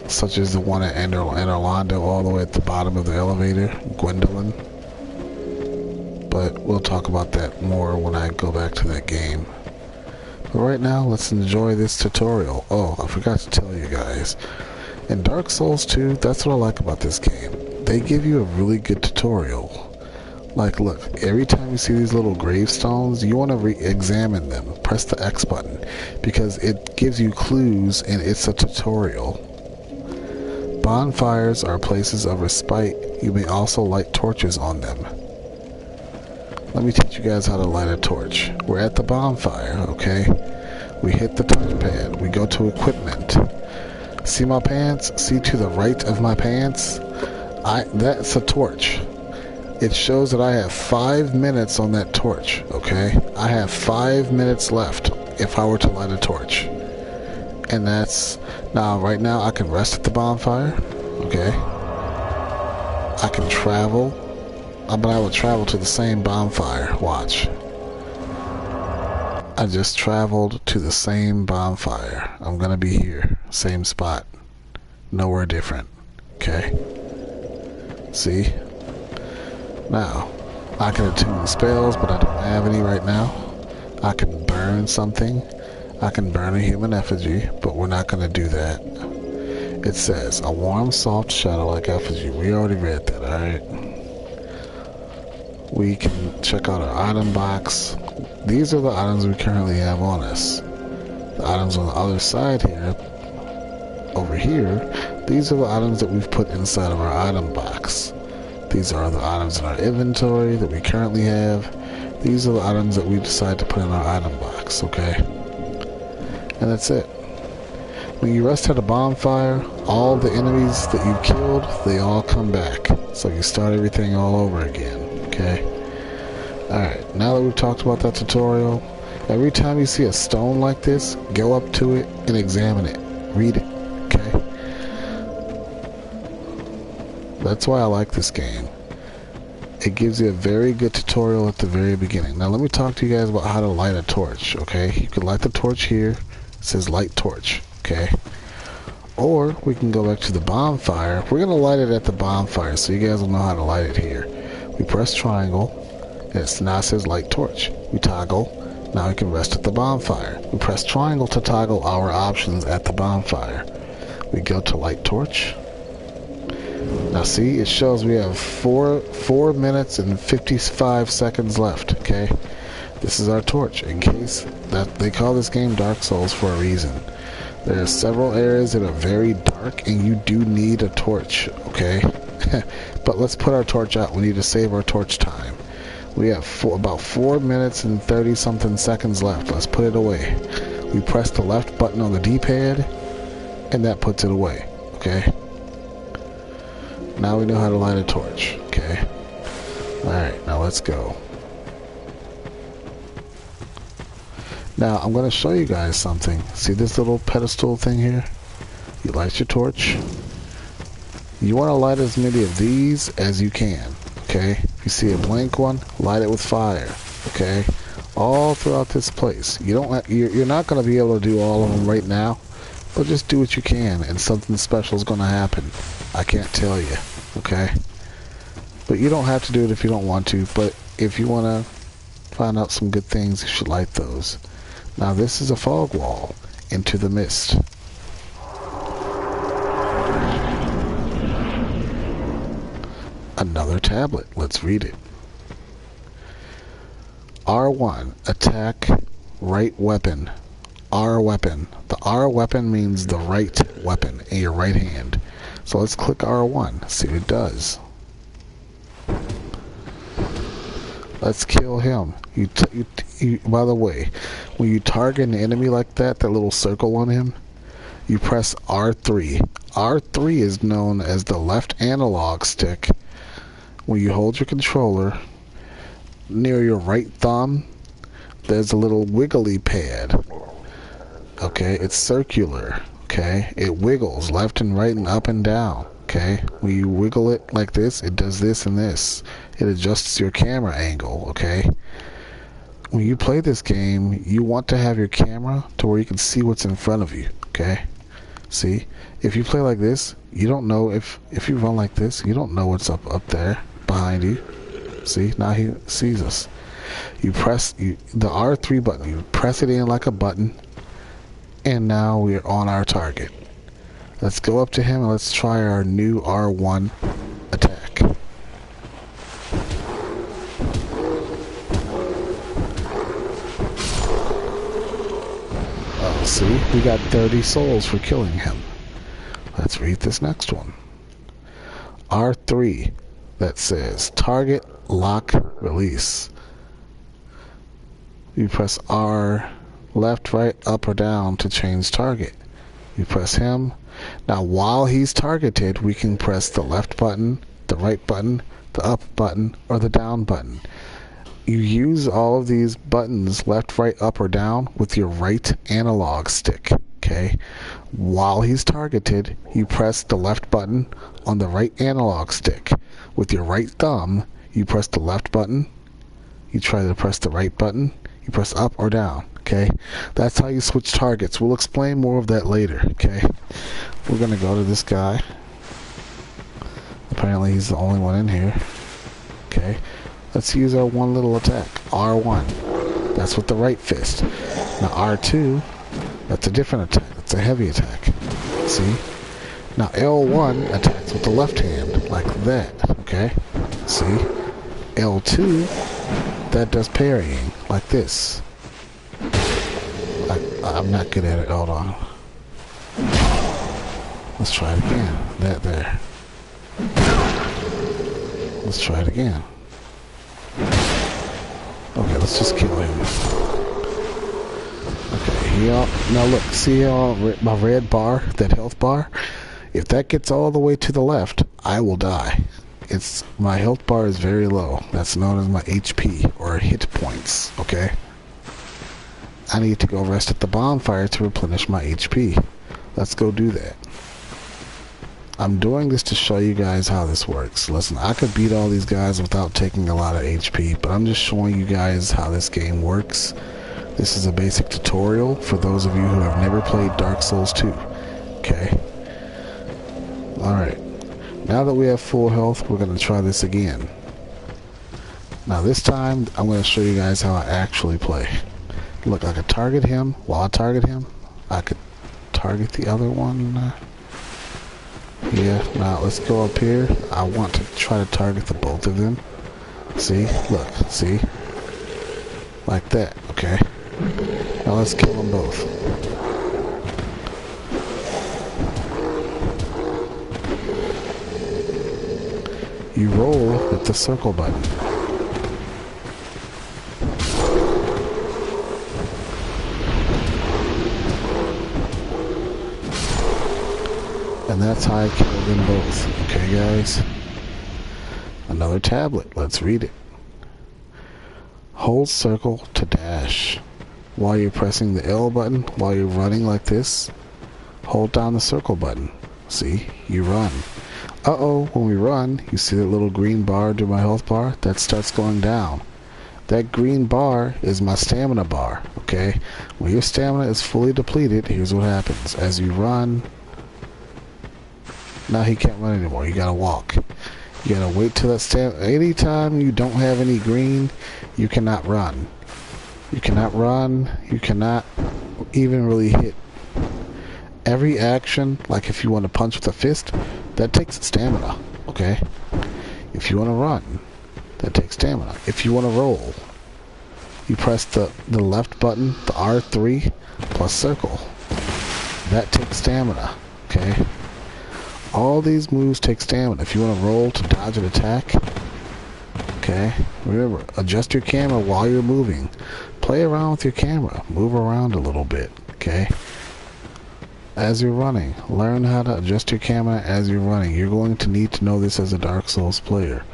such as the one at Orlando, all the way at the bottom of the elevator, Gwendolyn. But we'll talk about that more when I go back to that game. But right now, let's enjoy this tutorial. Oh, I forgot to tell you guys. In Dark Souls 2, that's what I like about this game. They give you a really good tutorial. Like, look, every time you see these little gravestones, you want to re-examine them. Press the X button, because it gives you clues and it's a tutorial. Bonfires are places of respite. You may also light torches on them. Let me teach you guys how to light a torch. We're at the bonfire, okay? We hit the touchpad. We go to equipment. See my pants? See to the right of my pants? That's a torch. It shows that I have 5 minutes on that torch, okay? I have 5 minutes left if I were to light a torch. And that's... Now, right now, I can rest at the bonfire, okay? I can travel, but I will travel to the same bonfire. Watch. I just traveled to the same bonfire. I'm gonna be here. Same spot. Nowhere different, okay? See? Now, I can attune spells, but I don't have any right now. I can burn something. I can burn a human effigy, but we're not going to do that. It says, a warm, soft, shadow-like effigy. We already read that, alright? We can check out our item box. These are the items we currently have on us. The items on the other side here, over here, these are the items that we've put inside of our item box. These are the items in our inventory that we currently have. These are the items that we decide to put in our item box, okay? And that's it. When you rest at a bonfire, all the enemies that you killed, they all come back. So you start everything all over again, okay? Alright, now that we've talked about that tutorial, every time you see a stone like this, go up to it and examine it. Read it, okay? That's why I like this game. It gives you a very good tutorial at the very beginning. Now let me talk to you guys about how to light a torch, okay? You can light the torch here. It says light torch, okay? Or we can go back to the bonfire. We're going to light it at the bonfire so you guys will know how to light it here. We press triangle, and now it says light torch. We toggle. Now we can rest at the bonfire. We press triangle to toggle our options at the bonfire. We go to light torch. Now see, it shows we have 4 minutes and 55 seconds left, okay? This is our torch, in case that they call this game Dark Souls for a reason. There are several areas that are very dark, and you do need a torch, okay? But let's put our torch out. We need to save our torch time. We have about 4 minutes and 30-something seconds left. Let's put it away. We press the left button on the D-pad, and that puts it away, okay? Now we know how to light a torch, okay? Alright, now let's go. Now, I'm going to show you guys something. See this little pedestal thing here? You light your torch. You want to light as many of these as you can, okay? If you see a blank one, light it with fire, okay? All throughout this place. You're not going to be able to do all of them right now, but just do what you can, and something special is going to happen. I can't tell you, okay? But you don't have to do it if you don't want to, but if you want to find out some good things, you should light those. Now this is a fog wall into the mist. Another tablet. Let's read it. R1, attack, right weapon. R weapon. The R weapon means the right weapon in your right hand. So let's click R1, see what it does. Let's kill him. By the way, when you target an enemy like that, that little circle on him, you press R3. R3 is known as the left analog stick. When you hold your controller, near your right thumb, there's a little wiggly pad. Okay, it's circular. Okay, it wiggles left and right and up and down. Okay, when you wiggle it like this, it does this and this. It adjusts your camera angle. Okay, when you play this game, you want to have your camera to where you can see what's in front of you. Okay, see, if you play like this, you don't know if you run like this, you don't know what's up there behind you. See, now he sees us. You press the R3 button, you press it in like a button, and now we're on our target. Let's go up to him and let's try our new R1 attack. Oh, see, we got 30 souls for killing him. Let's read this next one. R3, that says target, lock, release. You press R, left, right, up, or down to change target. You press him. Now while he's targeted, we can press the left button, the right button, the up button, or the down button. You use all of these buttons, left, right, up, or down, with your right analog stick. Okay? While he's targeted, you press the left button on the right analog stick. With your right thumb, you press the left button. You try to press the right button. You press up or down. Okay? That's how you switch targets. We'll explain more of that later. Okay? We're going to go to this guy. Apparently he's the only one in here. Okay? Let's use our one little attack. R1. That's with the right fist. Now R2, that's a different attack. It's a heavy attack. See? Now L1 attacks with the left hand, like that. Okay? See? L2, that does parrying, like this. I'm not good at it. Hold on. Let's try it again. That there. Let's try it again. Okay, let's just kill him. Okay, now look, see my red bar, that health bar? If that gets all the way to the left, I will die. My health bar is very low. That's known as my HP, or hit points, okay? I need to go rest at the bonfire to replenish my HP. Let's go do that. I'm doing this to show you guys how this works. Listen, I could beat all these guys without taking a lot of HP, but I'm just showing you guys how this game works. This is a basic tutorial for those of you who have never played Dark Souls 2. Okay? Alright. Now that we have full health, we're going to try this again. Now this time, I'm going to show you guys how I actually play. Look, I could target him. While I target him, I could target the other one. Yeah, now let's go up here. I want to try to target the both of them. See? Look, see? Like that, okay? Now let's kill them both. You roll with the circle button. And that's how I killed them both. Okay, guys? Another tablet. Let's read it. Hold circle to dash. While you're pressing the L button, while you're running like this, hold down the circle button. See? You run. Uh-oh, when we run, you see that little green bar to my health bar? That starts going down. That green bar is my stamina bar, okay? When your stamina is fully depleted, here's what happens. As you run, now he can't run anymore. You gotta walk. You gotta wait till that stamina. Anytime you don't have any green, you cannot run. You cannot run. You cannot even really hit. Every action, like if you want to punch with a fist, that takes stamina, okay? If you want to run, that takes stamina. If you want to roll, you press the left button, the R3 plus circle. That takes stamina, okay? All these moves take stamina. If you want to roll to dodge an attack, okay, remember, adjust your camera while you're moving. Play around with your camera. Move around a little bit, okay? As you're running, learn how to adjust your camera as you're running. You're going to need to know this as a Dark Souls player,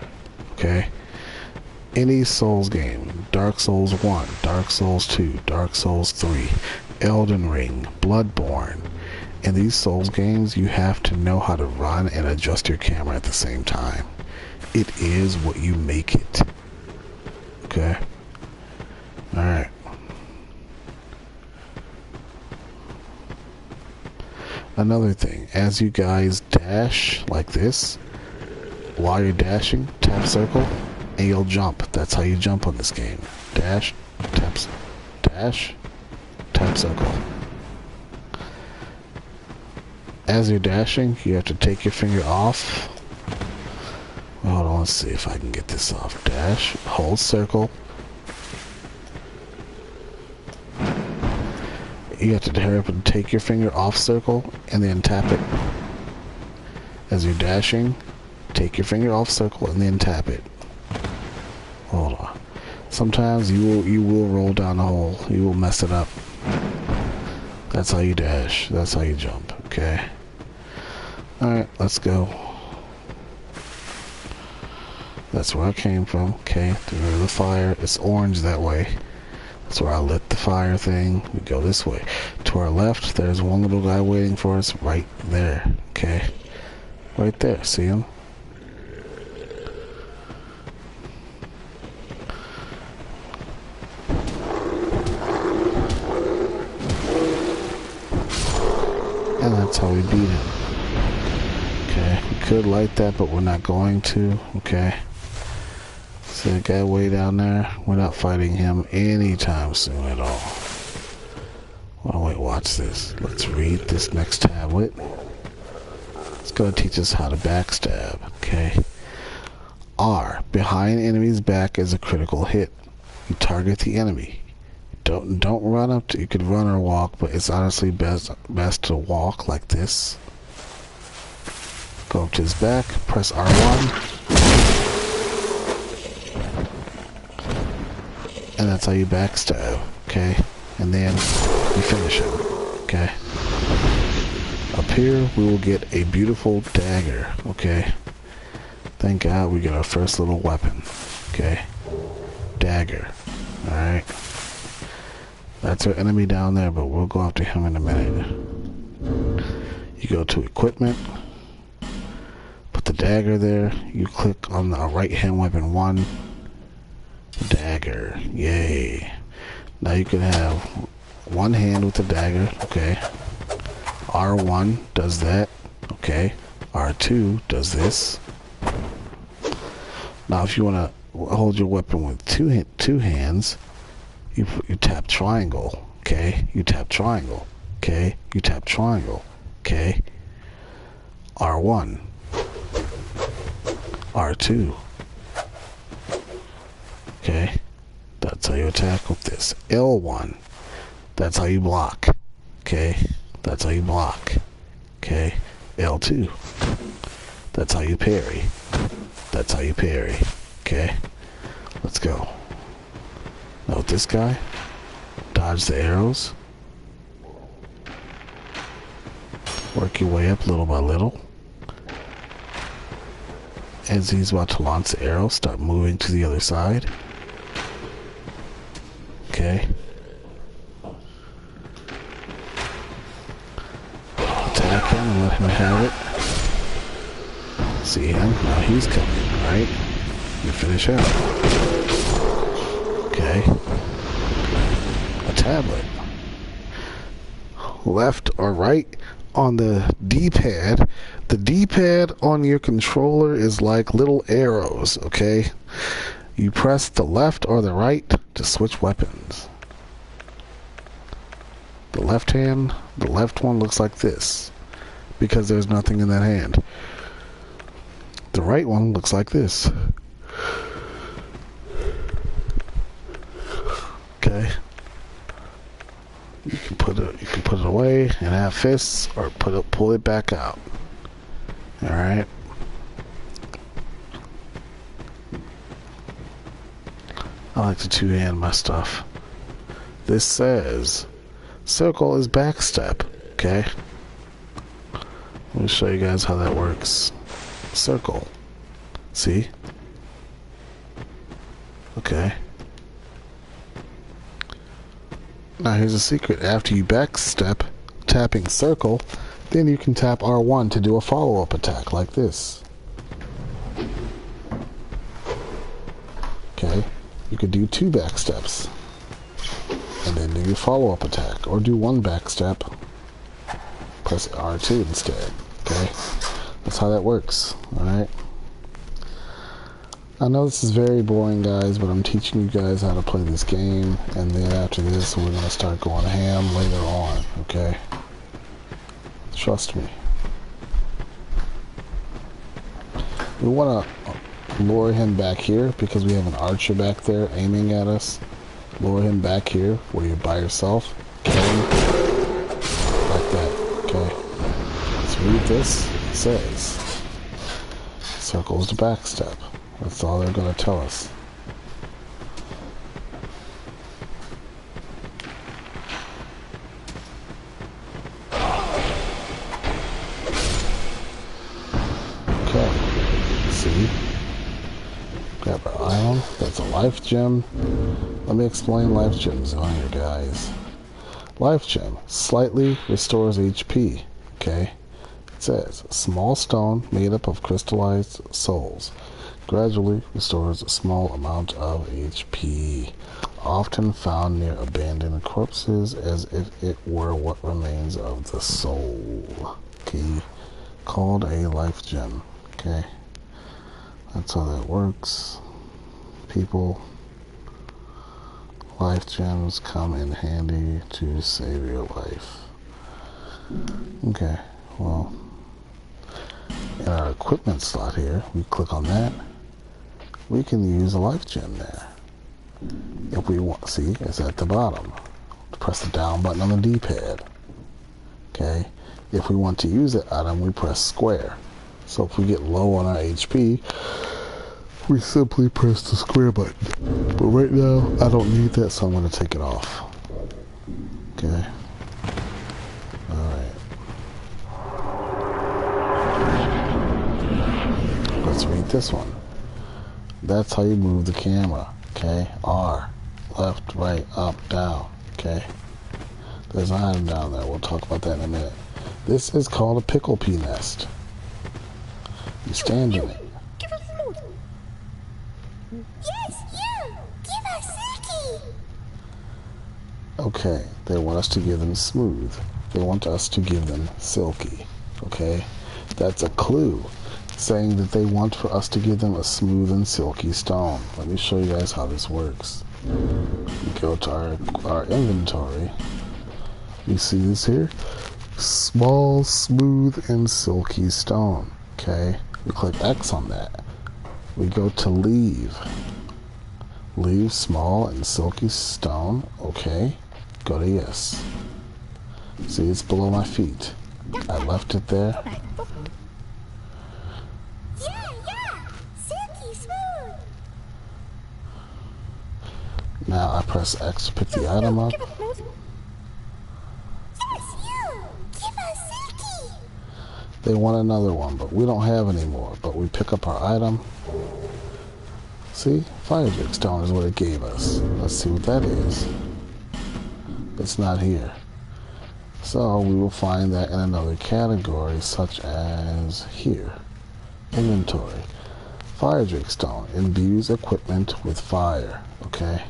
okay? Any Souls game, Dark Souls 1, Dark Souls 2, Dark Souls 3, Elden Ring, Bloodborne. In these Souls games, you have to know how to run and adjust your camera at the same time. It is what you make it. Okay? Alright. Another thing, as you guys dash like this, while you're dashing, tap circle, and you'll jump. That's how you jump on this game. Dash, dash, tap circle. As you're dashing, you have to take your finger off. Hold on, let's see if I can get this off. Dash, hold circle. You have to hurry up and take your finger off circle and then tap it. As you're dashing, take your finger off circle and then tap it. Hold on. Sometimes you will roll down the hole. You will mess it up. That's how you dash. That's how you jump. Okay. Alright, let's go. That's where I came from. Okay, through the fire. It's orange that way. That's where I lit the fire thing. We go this way. To our left, there's one little guy waiting for us right there. Okay. Right there. See him? And that's how we beat him. Okay, we could light that, but we're not going to. Okay. See the guy way down there? We're not fighting him anytime soon at all. Oh wait, watch this. Let's read this next tablet. It's gonna teach us how to backstab. Okay. R. Behind enemy's back is a critical hit. You target the enemy. Don't run up to, you could run or walk, but it's honestly best to walk like this. Go up to his back, press R1. And that's how you backstab, okay? And then you finish him, okay? Up here, we will get a beautiful dagger, okay? Thank God we get our first little weapon, okay? Dagger, alright? That's our enemy down there, but we'll go after him in a minute. You go to equipment, put the dagger there, you click on the right hand weapon 1, dagger, yay. Now you can have one hand with the dagger, okay? R1 does that, okay? R2 does this. Now if you want to hold your weapon with two hands, you tap triangle, okay? You tap triangle, okay? You tap triangle, okay? R1, R2, okay? That's how you attack with this. L1, that's how you block, okay? That's how you block, okay? L2, that's how you parry. That's how you parry, okay? Let's go. Now with this guy, dodge the arrows. Work your way up little by little. As he's about to launch the arrow, start moving to the other side. Okay. Attack him and let him have it. See him? Now he's coming, right? You finish him. Okay. A tablet. Left or right on the D-pad. The D-pad on your controller is like little arrows, okay? You press the left or the right to switch weapons. The left one looks like this because there's nothing in that hand. The right one looks like this. Okay. You can put it away and have fists, or pull it back out. Alright. I like to two-hand my stuff. This says circle is backstep, okay? Let me show you guys how that works. Circle. See? Okay. Now here's a secret. After you backstep, tapping circle, then you can tap R1 to do a follow-up attack like this. Okay. You could do 2 backsteps and then do your follow-up attack, or do 1 backstep, press R2 instead. Okay, that's how that works. Alright, I know this is very boring, guys, but I'm teaching you guys how to play this game, and then after this we're going to start going ham later on. Okay, trust me. We want to lure him back here because we have an archer back there aiming at us. Lure him back here where you're by yourself. Kill him like that. Okay, let's read this. It says circles to backstep. That's all they're going to tell us. Okay, see? Grab our item. That's a life gem. Let me explain life gems on here, guys. Life gem slightly restores HP. Okay? It says small stone made up of crystallized souls gradually restores a small amount of HP, often found near abandoned corpses as if it were what remains of the soul. Okay, called a life gem. Okay, that's how that works. People, life gems come in handy to save your life. Okay, well, in our equipment slot here, we click on that. We can use a life gem there. If we want, see, it's at the bottom. Press the down button on the D-pad. Okay. If we want to use that item, we press square. So if we get low on our HP, we simply press the square button. But right now, I don't need that, so I'm going to take it off. Okay. Alright. Let's read this one. That's how you move the camera. Okay. R. Left, right, up, down. Okay. There's an item down there. We'll talk about that in a minute. This is called a pickle pea nest. You stand in it. Give us food. Yes, you. Give us Silky. Okay. They want us to give them smooth. They want us to give them silky. Okay. That's a clue, saying that they want for us to give them a smooth and silky stone. Let me show you guys how this works. We go to our inventory. You see this here? Small, smooth, and silky stone. Okay? We click X on that. We go to leave. Leave small and silky stone. Okay. Go to yes. See, it's below my feet. I left it there. Now I press X to pick the item up. Yes, you. Give us Silky. They want another one, but we don't have any more. But we pick up our item. See? Fire Drake Stone is what it gave us. Let's see what that is. It's not here. So we will find that in another category, such as here. Inventory. Fire Drake Stone imbues equipment with fire. Okay?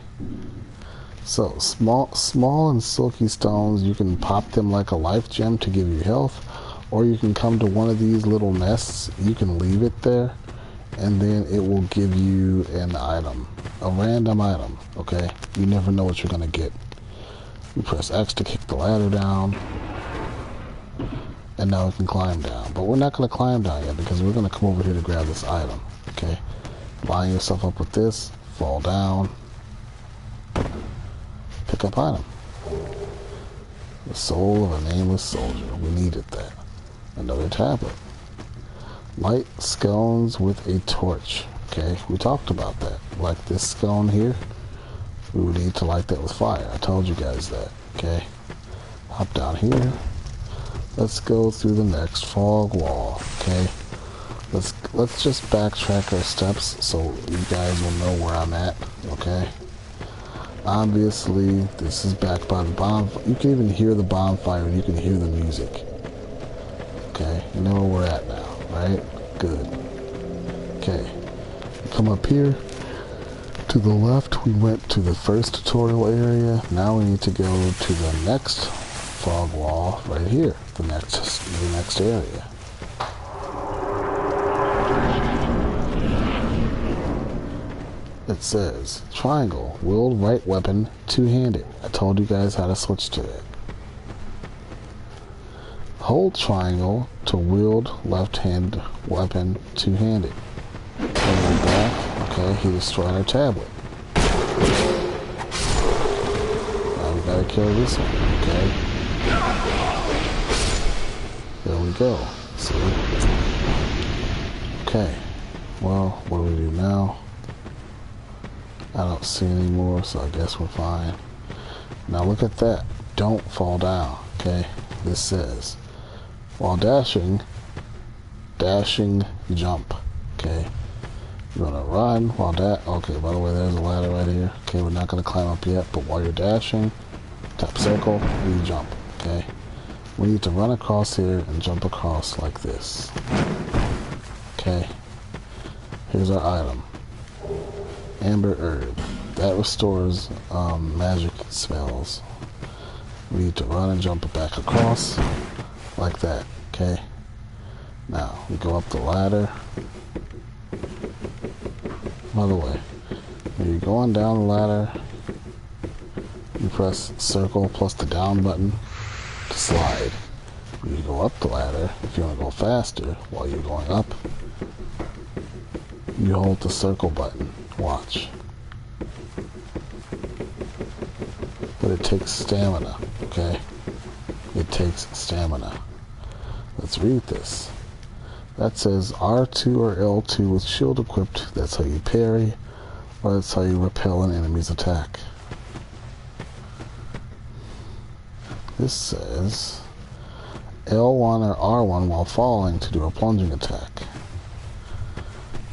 So small and silky stones, you can pop them like a life gem to give you health, or you can come to one of these little nests. You can leave it there, and then it will give you an item, a random item. Okay, you never know what you're gonna get. You press X to kick the ladder down, and now we can climb down. But we're not gonna climb down yet because we're gonna come over here to grab this item. Okay, line yourself up with this, fall down. Pick up item. The soul of a nameless soldier. We needed that. Another tablet. Light scones with a torch. Okay, we talked about that. Like this scone here, we would need to light that with fire. I told you guys that. Okay, hop down here. Let's go through the next fog wall. Okay, let's just backtrack our steps so you guys will know where I'm at. Okay, obviously this is back by the bonfire. You can even hear the bonfire and you can hear the music. Okay, you know where we're at now, right? Good. Okay, come up here. To the left, we went to the first tutorial area. Now we need to go to the next fog wall right here, the next area. It says triangle, wield right weapon, two-handed. I told you guys how to switch to it. Hold triangle to wield left-hand weapon, two-handed. Going back, okay, he destroyed our tablet. Now we gotta kill this one, okay? There we go, see? Okay, well, what do we do now? I don't see any more, so I guess we're fine. Now look at that, don't fall down, okay? This says, while dashing, jump, okay? You're gonna run while okay, by the way, there's a ladder right here. Okay, we're not gonna climb up yet, but while you're dashing, tap circle, and you jump, okay? We need to run across here and jump across like this. Okay, here's our item. Amber herb. That restores magic spells. We need to run and jump back across like that, okay? Now, we go up the ladder. By the way, when you're going down the ladder, you press circle plus the down button to slide. When you go up the ladder, if you want to go faster while you're going up, you hold the circle button. Watch. But it takes stamina, okay? It takes stamina. Let's read this. That says R2 or L2 with shield equipped. That's how you parry, or that's how you repel an enemy's attack. This says L1 or R1 while falling to do a plunging attack.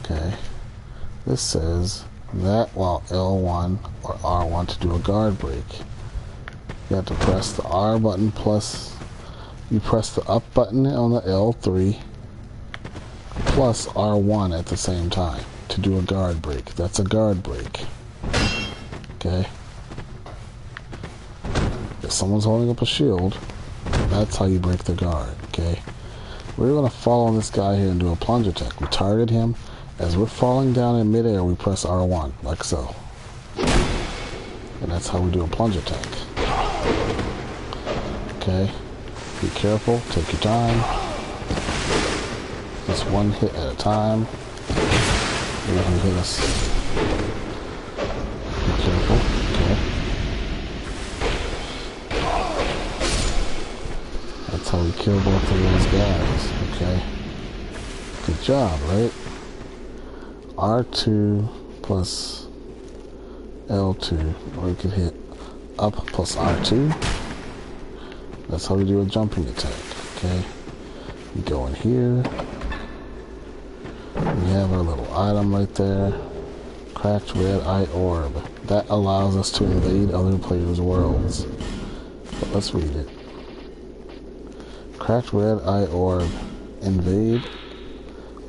Okay. This says that while L1 or R1 to do a guard break. You have to press the R button plus you press the up button on the L3 plus R1 at the same time to do a guard break. That's a guard break. Okay? If someone's holding up a shield, that's how you break the guard. Okay? We're going to follow this guy here and do a plunge attack. We target him. As we're falling down in midair, we press R1, like so. And that's how we do a plunge attack. Okay? Be careful. Take your time. Just one hit at a time. You're not gonna hit us. Be careful. Okay. That's how we kill both of those guys. Okay. Good job, right? R2 plus L2, or you could hit up plus R2. That's how we do a jumping attack, okay? You go in here. We have our little item right there. Cracked red eye orb. That allows us to invade other players' worlds. But let's read it. Cracked red eye orb. Invade.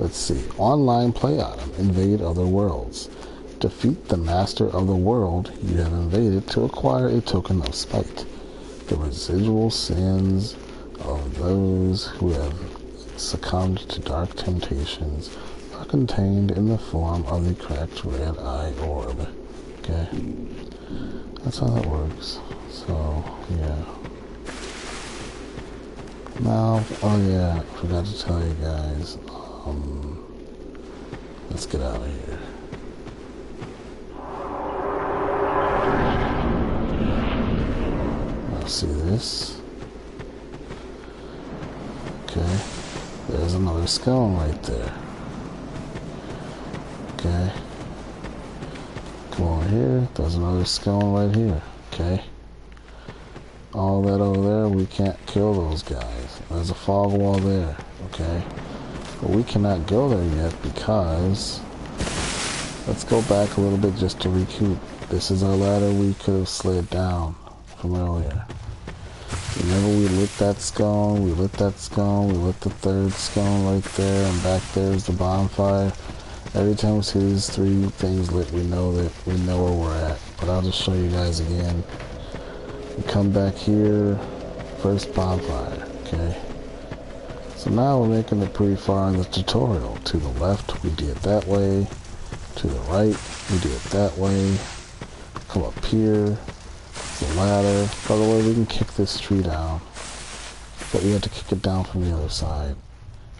Let's see. Online play item. Invade other worlds. Defeat the master of the world you have invaded to acquire a token of spite. The residual sins of those who have succumbed to dark temptations are contained in the form of the cracked red eye orb. Okay? That's how that works. So, yeah. Now, oh yeah, I forgot to tell you guys. Let's get out of here. Now see this? Okay. There's another scone right there. Okay. Come over here. There's another scone right here. Okay. All that over there, we can't kill those guys. There's a fog wall there. Okay. But we cannot go there yet because... Let's go back a little bit just to recoup. This is our ladder we could have slid down from earlier. Remember we lit that scone, we lit that scone, we lit the third scone right there, and back there's the bonfire. Every time we see these three things lit, we know where we're at. But I'll just show you guys again. We come back here, first bonfire, okay? So now we're making it pretty far in the tutorial. To the left, we did it that way. To the right, we do it that way. Come up here, the ladder. By the way, we can kick this tree down, but we have to kick it down from the other side.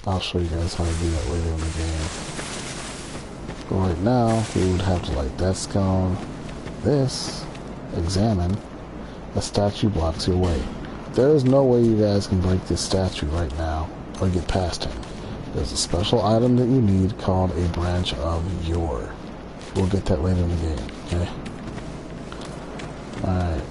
I'll show you guys how to do that later in the game. But right now, we would have to light that scone. This, examine, a statue blocks your way. There is no way you guys can break this statue right now, or get past him. There's a special item that you need called a branch of Yore. We'll get that later in the game, okay? Alright.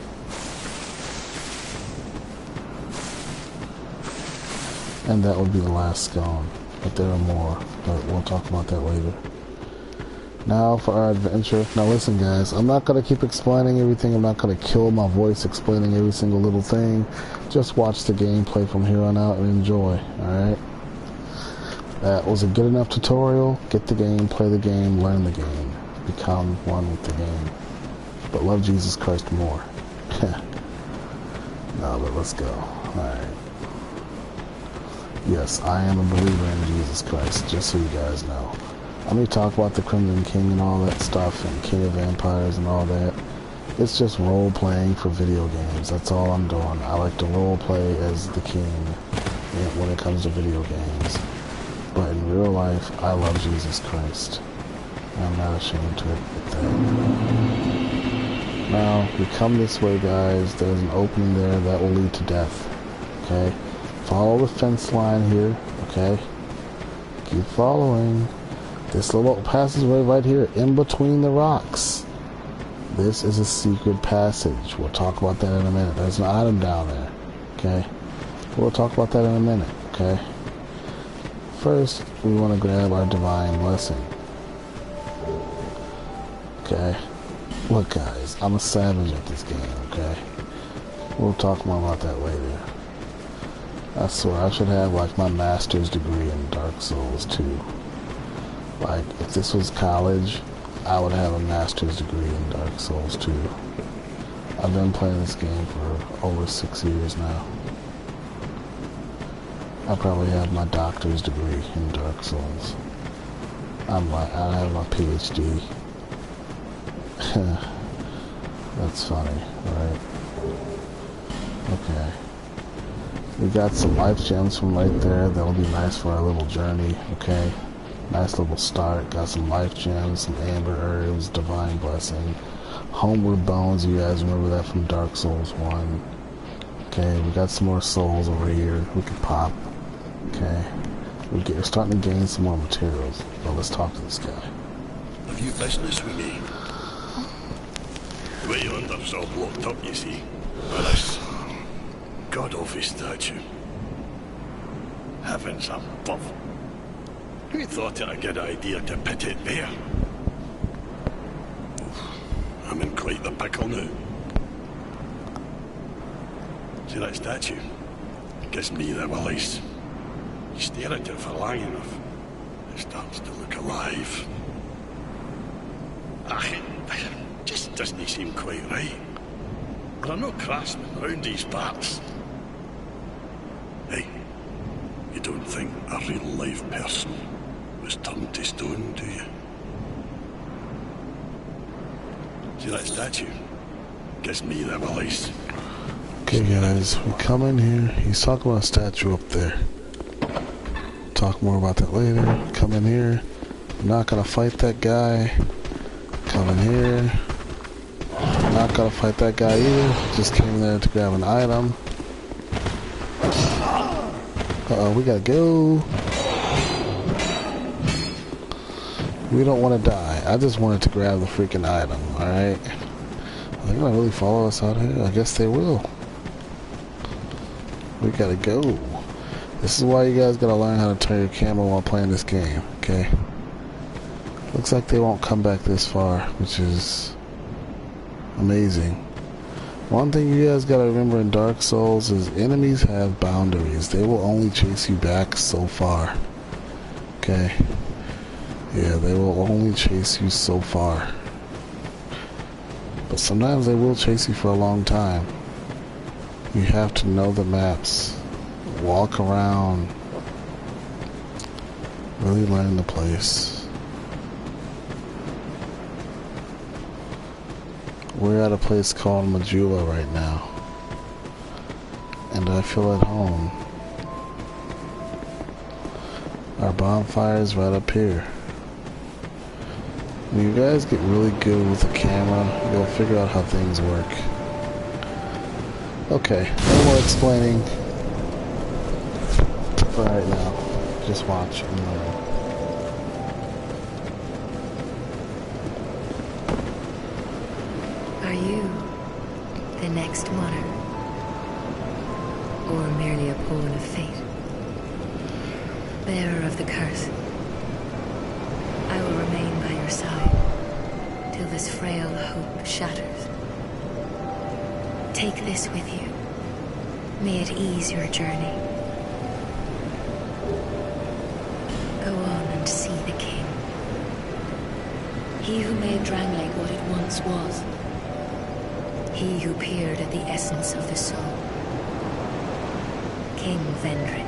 And that would be the last scone. But there are more, but we'll talk about that later. Now for our adventure. Now listen guys, I'm not going to keep explaining everything. I'm not going to kill my voice explaining every single little thing. Just watch the gameplay from here on out and enjoy, alright? That was a good enough tutorial. Get the game, play the game, learn the game. Become one with the game. But love Jesus Christ more. No, but let's go. Alright. Yes, I am a believer in Jesus Christ, just so you guys know. I'm going to talk about the Crimson King and all that stuff, and King of Vampires and all that. It's just role-playing for video games. That's all I'm doing. I like to role-play as the king when it comes to video games. But in real life, I love Jesus Christ. I'm not ashamed to admit that. Now, we come this way, guys. There's an opening there that will lead to death. Okay? Follow the fence line here. Okay? Keep following. This little passageway right here, in between the rocks. This is a secret passage. We'll talk about that in a minute. There's an item down there. Okay? We'll talk about that in a minute. Okay? First, we want to grab our divine blessing. Okay? Look guys, I'm a savage at this game, okay? We'll talk more about that later. I swear, I should have like my master's degree in Dark Souls 2. Like, if this was college, I would have a master's degree in Dark Souls 2. I've been playing this game for over 6 years now. I probably have my doctor's degree in Dark Souls. I have my PhD. That's funny, right? Okay. We got some life gems from right there. That'll be nice for our little journey, okay? Nice little start. Got some life gems, some amber herbs, divine blessing. Homeward bones, you guys remember that from Dark Souls 1. Okay, we got some more souls over here we can pop. Okay. We're starting to gain some more materials. Well, let's talk to this guy. Have you business with me? Way under's all blocked up, you see. By this god-awful statue. Heavens above. Who thought it a good idea to put it there? I'm in quite the pickle now. See that statue? It gives me the willies. You stare at it for long enough, it starts to look alive. It just doesn't seem quite right. There are no craftsmen round these parts. Hey, you don't think a real live person was turned to stone, do you? See that statue? Gives me the willies. Okay guys, we come in here. He's talking about a statue up there. Talk more about that later. Come in here. I'm not gonna fight that guy. Come in here. Not gonna fight that guy either. Just came there to grab an item. Uh-oh, we gotta go. We don't want to die. I just wanted to grab the freaking item, alright? Are they gonna really follow us out here? I guess they will. We gotta go. This is why you guys gotta learn how to turn your camera while playing this game, okay? Looks like they won't come back this far, which is amazing. One thing you guys gotta remember in Dark Souls is enemies have boundaries. They will only chase you back so far. Okay? Yeah, they will only chase you so far. But sometimes they will chase you for a long time. You have to know the maps. Walk around. Really learn the place. We're at a place called Majula right now. And I feel at home. Our bonfire is right up here. When you guys get really good with the camera, you'll figure out how things work. Okay, no more explaining. For right now, just watch and learn. Are you the next monarch? Or merely a pawn of fate? Bearer of the curse, I will remain by your side till this frail hope shatters. Take this with you. May it ease your journey. Go on and see the king. He who made Drangleic what it once was. He who peered at the essence of the soul. King Vendrick.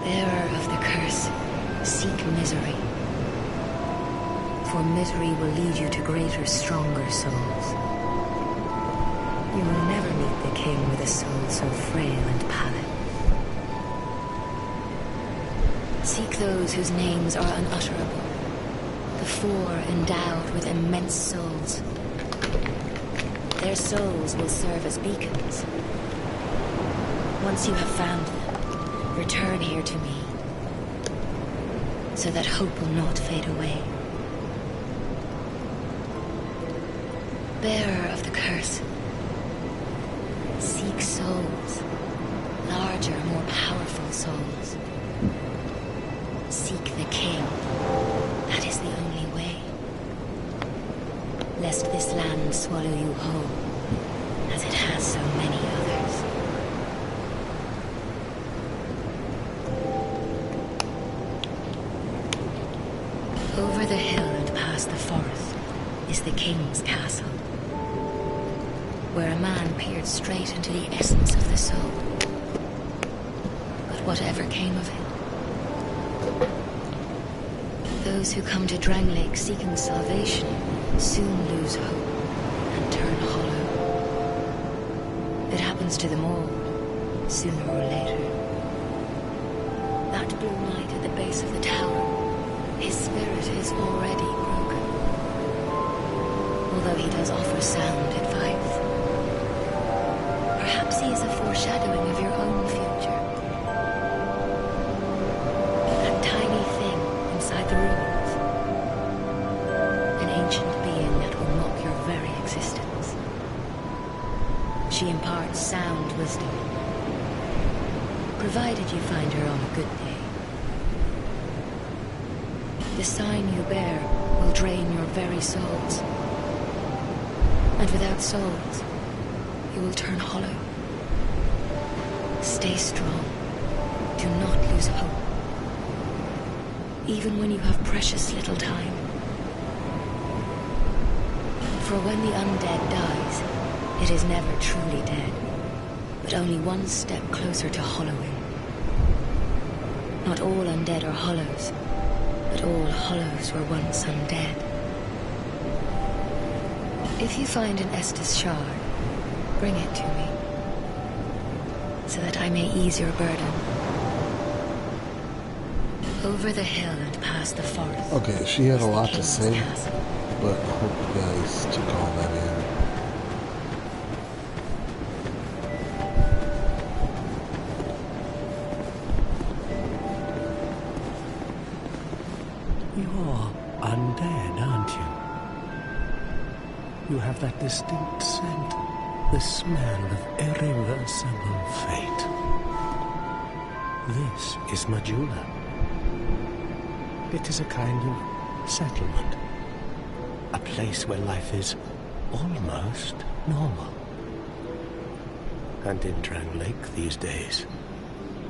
Bearer of the curse, seek misery. For misery will lead you to greater, stronger souls. You will never meet the king with a soul so frail and pallid. Seek those whose names are unutterable. The four endowed with immense souls. Their souls will serve as beacons. Once you have found them, return here to me, so that hope will not fade away. Bearer of the curse, seek souls, larger, more powerful souls. Seek the king. That is the only way. Lest this land swallow you whole, as it has so many others. Over the hill and past the forest is the king's castle, where a man peered straight into the essence of the soul. But whatever came of it, those who come to Drangleic seeking salvation soon lose hope and turn hollow. It happens to them all, sooner or later. That blue knight at the base of the tower, his spirit is already broken. Although he does offer sound advice. Perhaps he is a foreshadowing of your own future. That tiny thing inside the ruins. An ancient being that will mock your very existence. She imparts sound wisdom, provided you find her on a good day. The sign you bear will drain your very souls. And without souls, you will turn hollow. Stay strong. Do not lose hope. Even when you have precious little time. For when the undead dies, it is never truly dead, but only one step closer to hollowing. Not all undead are hollows, but all hollows were once undead. If you find an Estus shard, bring it to me, so that I may ease your burden. Over the hill and past the forest. Okay, she had a lot to say, but I hope you guys took all that in. You're undead, aren't you? You have that distinct scent, the smell of irreversible fate. This is Majula. It is a kind of settlement. A place where life is almost normal. And in Drangleic these days,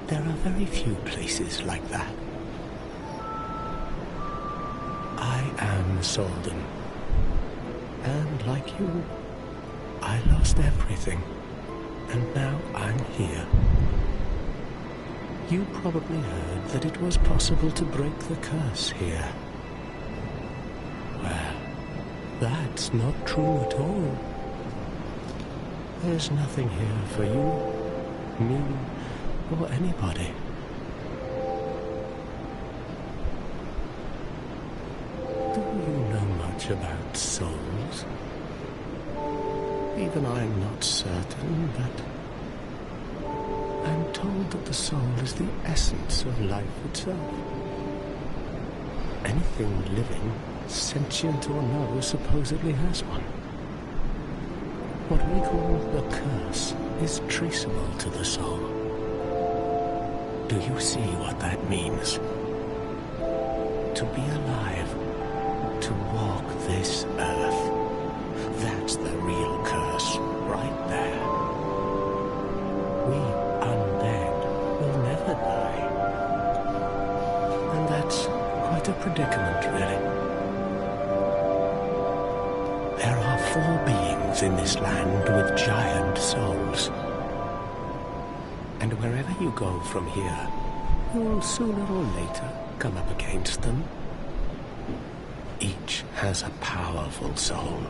there are very few places like that. I am Solden. And like you, I lost everything. And now I'm here. You probably heard that it was possible to break the curse here. Well, that's not true at all. There's nothing here for you, me, or anybody. Do you know much about souls? Even I'm not certain, but I'm told that the soul is the essence of life itself. Anything living, sentient or no, supposedly has one. What we call the curse is traceable to the soul. Do you see what that means? To be alive, to walk this earth. That's the real curse, right there. We undead will never die. And that's quite a predicament, really. There are 4 beings in this land with giant souls. And wherever you go from here, you'll sooner or later come up against them. Each has a powerful soul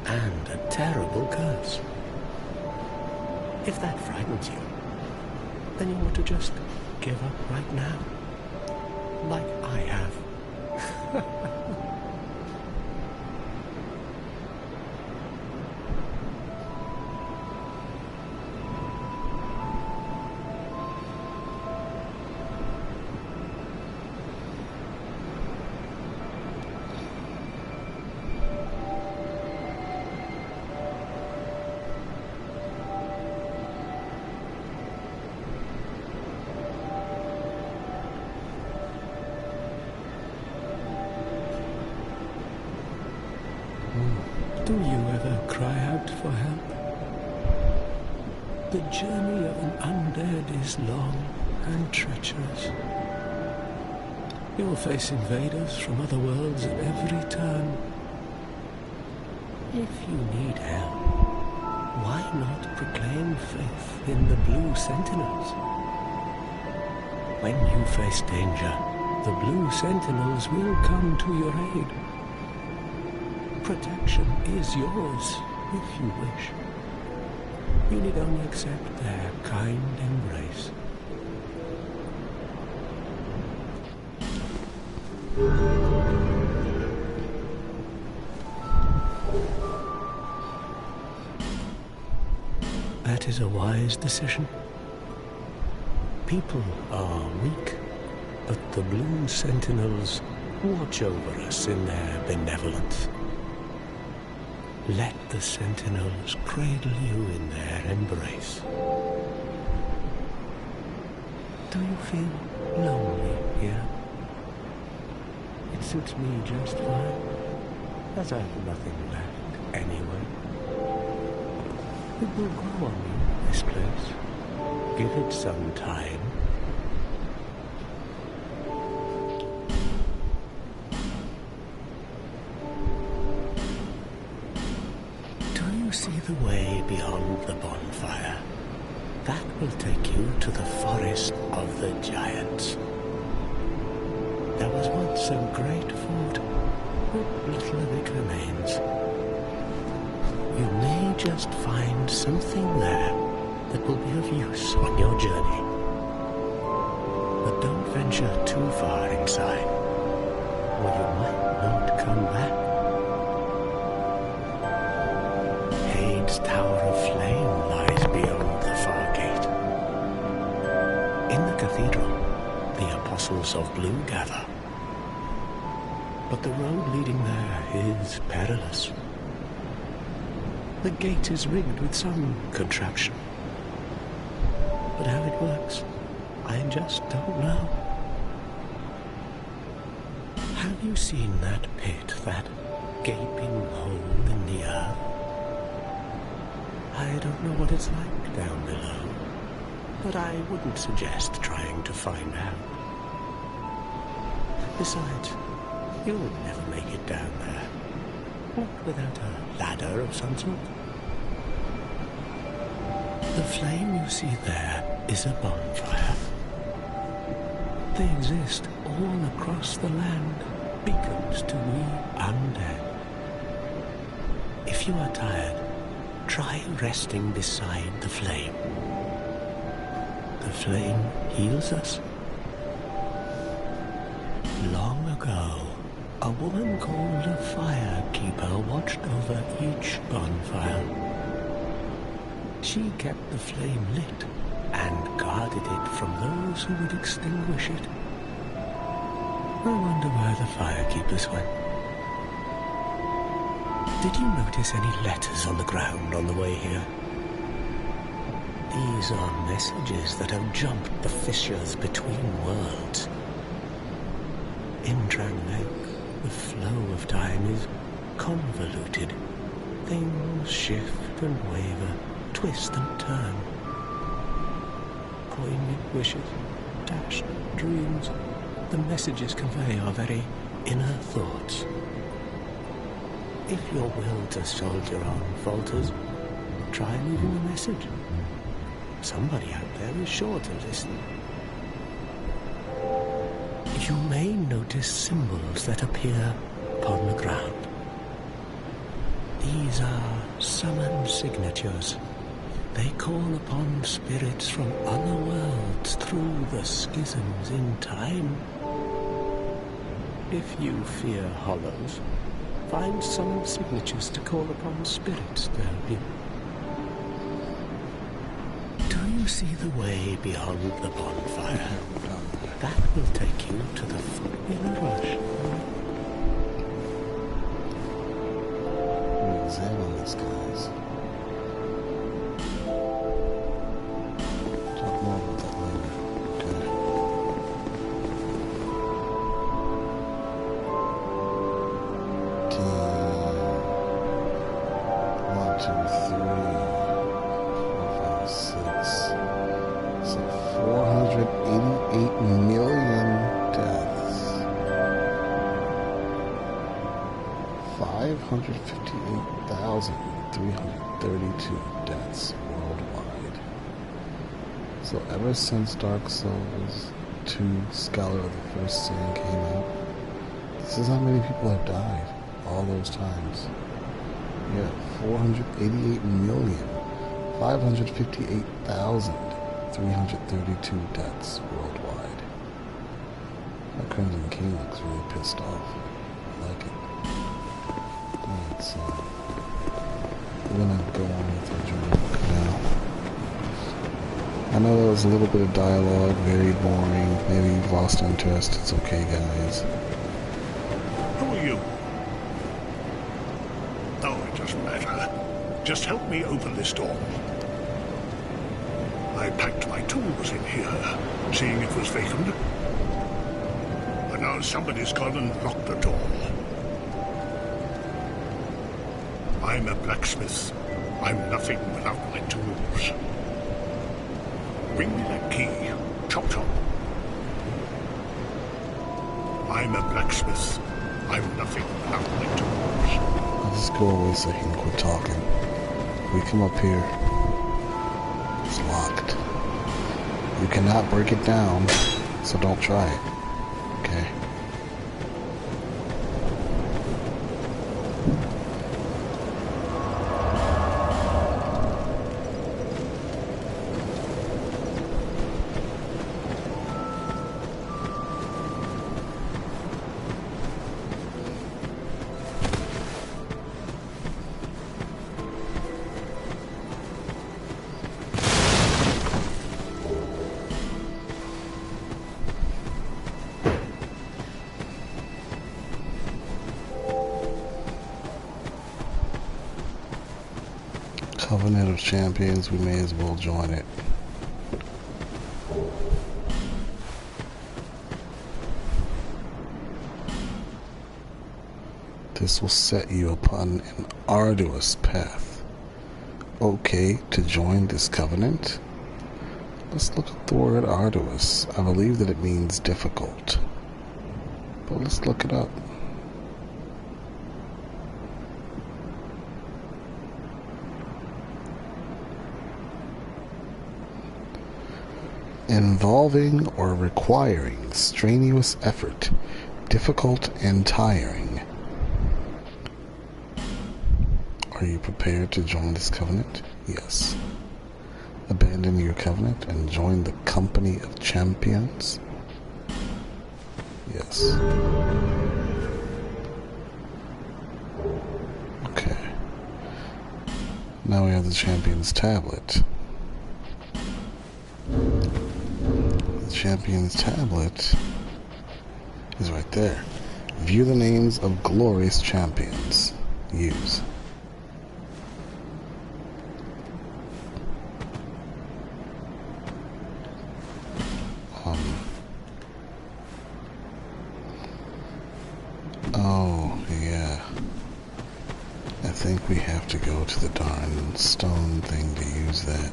and a terrible curse. If that frightens you, then you ought to just give up right now, like I have. Do you ever cry out for help? The journey of an undead is long and treacherous. You'll face invaders from other worlds at every turn. If you need help, why not proclaim faith in the Blue Sentinels? When you face danger, the Blue Sentinels will come to your aid. Protection is yours, if you wish. You need only accept their kind embrace. That is a wise decision. People are weak, but the Blue Sentinels watch over us in their benevolence. Let the Sentinels cradle you in their embrace. Do you feel lonely here? It suits me just fine, as I have nothing left anyway. It will grow on you, this place. Give it some time. See the way beyond the bonfire. That will take you to the forest of the giants. There was once a great fort, but little of it remains. You may just find something there that will be of use on your journey. But don't venture too far inside, or you might not come back. Hade's Tower of Flame lies beyond the far gate. In the cathedral, the Apostles of Blue gather. but the road leading there is perilous. The gate is rigged with some contraption. But how it works, I just don't know. Have you seen that pit, that gaping hole in the earth? I don't know what it's like down below, but I wouldn't suggest trying to find out. Besides, you'll never make it down there. Not without a ladder of some sort. The flame you see there is a bonfire. They exist all across the land, beacons to we undead. If you are tired, try resting beside the flame. The flame heals us. Long ago, a woman called a firekeeper watched over each bonfire. She kept the flame lit and guarded it from those who would extinguish it. I wonder where the firekeepers went. Did you notice any letters on the ground on the way here? These are messages that have jumped the fissures between worlds. In Drangleic, the flow of time is convoluted. Things shift and waver, twist and turn. Poignant wishes, dashed dreams, the messages convey our very inner thoughts. If your will to soldier on falters, try leaving a message. Somebody out there is sure to listen. You may notice symbols that appear upon the ground. These are summon signatures. They call upon spirits from other worlds through the schisms in time. If you fear hollows, find summon signatures to call upon spirits to help you. Do you see the way beyond the bonfire? That will take you to the foot rush. We'll examine this, guys. Talk more about that later. Okay. 1, 2, 3, 4, 5, 6. So 488 million deaths. 558,332 deaths worldwide. So ever since Dark Souls 2 Scholar of the First Sin came out, this is how many people have died all those times. Yeah, 488,558,332 deaths worldwide. That Crimson King looks really pissed off. I like it. Alright, so we're gonna go on with our journey now. I know there was a little bit of dialogue, very boring. Maybe you've lost interest. It's okay, guys. Who are you? Oh, it doesn't matter. Just help me open this door. I packed my tools in here, seeing it was vacant. But now somebody's gone and locked the door. I'm a blacksmith. I'm nothing without my tools. Bring me that key. Chop chop. I'm a blacksmith. I'm nothing without my tools. I'll just go away so he can quit talking. We come up here. It's locked. You cannot break it down, so don't try it. Okay? Covenant of Champions, we may as well join it. This will set you upon an arduous path. Okay, to join this covenant? Let's look at the word arduous. I believe that it means difficult. But let's look it up. Involving or requiring strenuous effort, difficult and tiring. Are you prepared to join this covenant? Yes. Abandon your covenant and join the company of champions? Yes. Okay. Now we have the Champion's Tablet. The Champion's Tablet is right there. View the names of glorious champions. Use. Oh, yeah. I think we have to go to the darn stone thing to use that.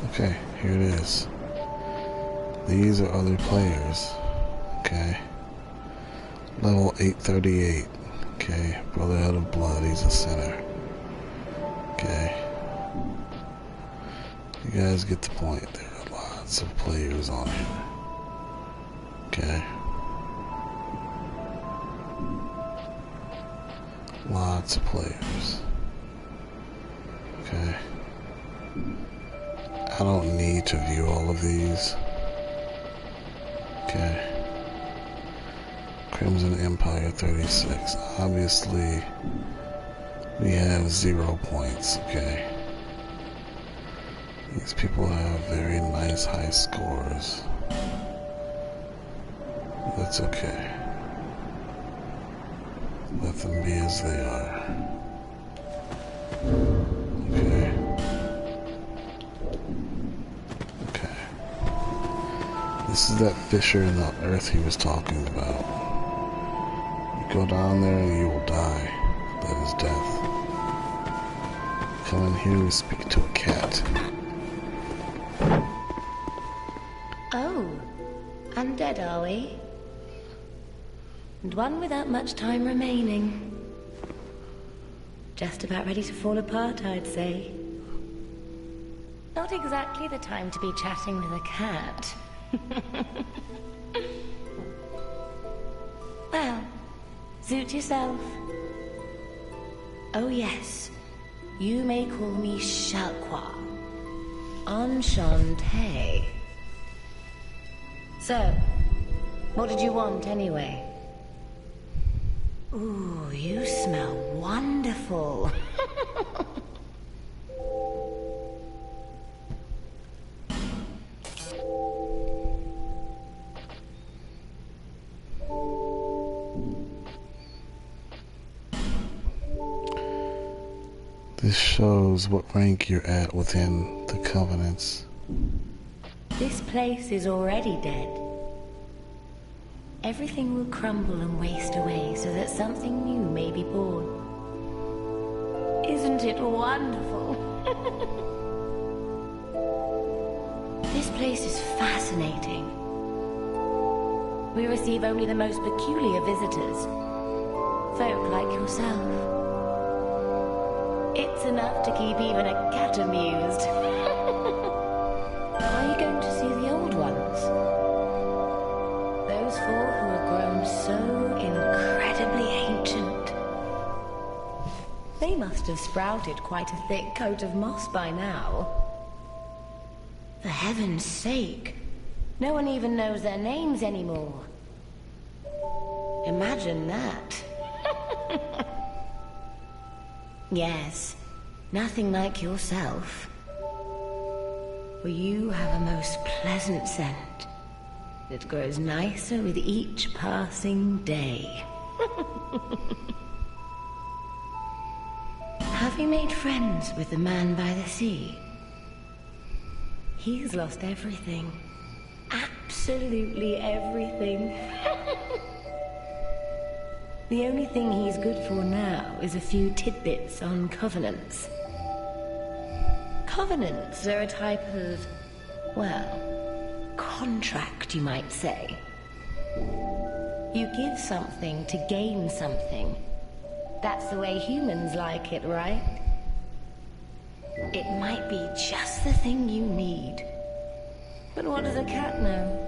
Okay, here it is. These are other players. Okay. Level 838. Okay, Brotherhood of Blood, he's a sinner. Okay. You guys get the point. There are lots of players on here. Okay. Lots of players. Okay. I don't need to view all of these. Okay. Crimson Empire 36. Obviously, we have 0 points, okay? These people have very nice high scores. That's okay. Let them be as they are. Okay. Okay. This is that fissure in the earth he was talking about. You go down there and you will die. That is death. Come in here, we speak to a cat. Oh, undead are we? And one without much time remaining. Just about ready to fall apart, I'd say. Not exactly the time to be chatting with a cat. Well, suit yourself. Oh yes, you may call me Shalqua. Enchanté. So, what did you want anyway? Ooh, you smell wonderful. This shows what rank you're at within the covenants. This place is already dead. Everything will crumble and waste away so that something new may be born. Isn't it wonderful? This place is fascinating. We receive only the most peculiar visitors. Folk like yourself. It's enough to keep even a cat amused. Are you going to see the old ones? Those four who have grown so incredibly ancient. They must have sprouted quite a thick coat of moss by now. For heaven's sake, no one even knows their names anymore. Imagine that. Yes, nothing like yourself. for you have a most pleasant scent that grows nicer with each passing day. Have you made friends with the man by the sea? He's lost everything. Absolutely everything. The only thing he's good for now is a few tidbits on covenants. Covenants are a type of, well, contract, you might say. You give something to gain something. That's the way humans like it, right? It might be just the thing you need. But what does a cat know?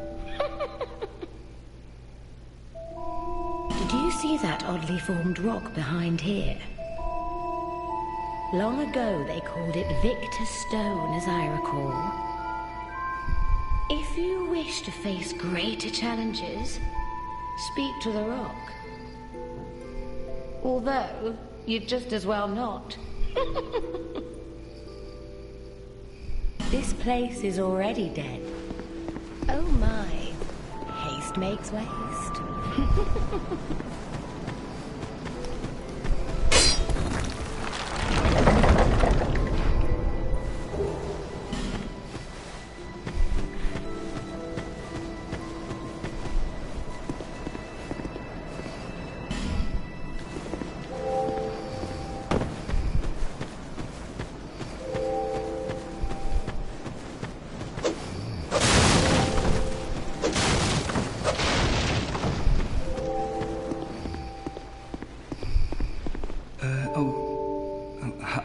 Did you see that oddly formed rock behind here? Long ago they called it Victor Stone, as I recall. If you wish to face greater challenges, speak to the rock. Although, you'd just as well not. This place is already dead. Oh my, haste makes waste.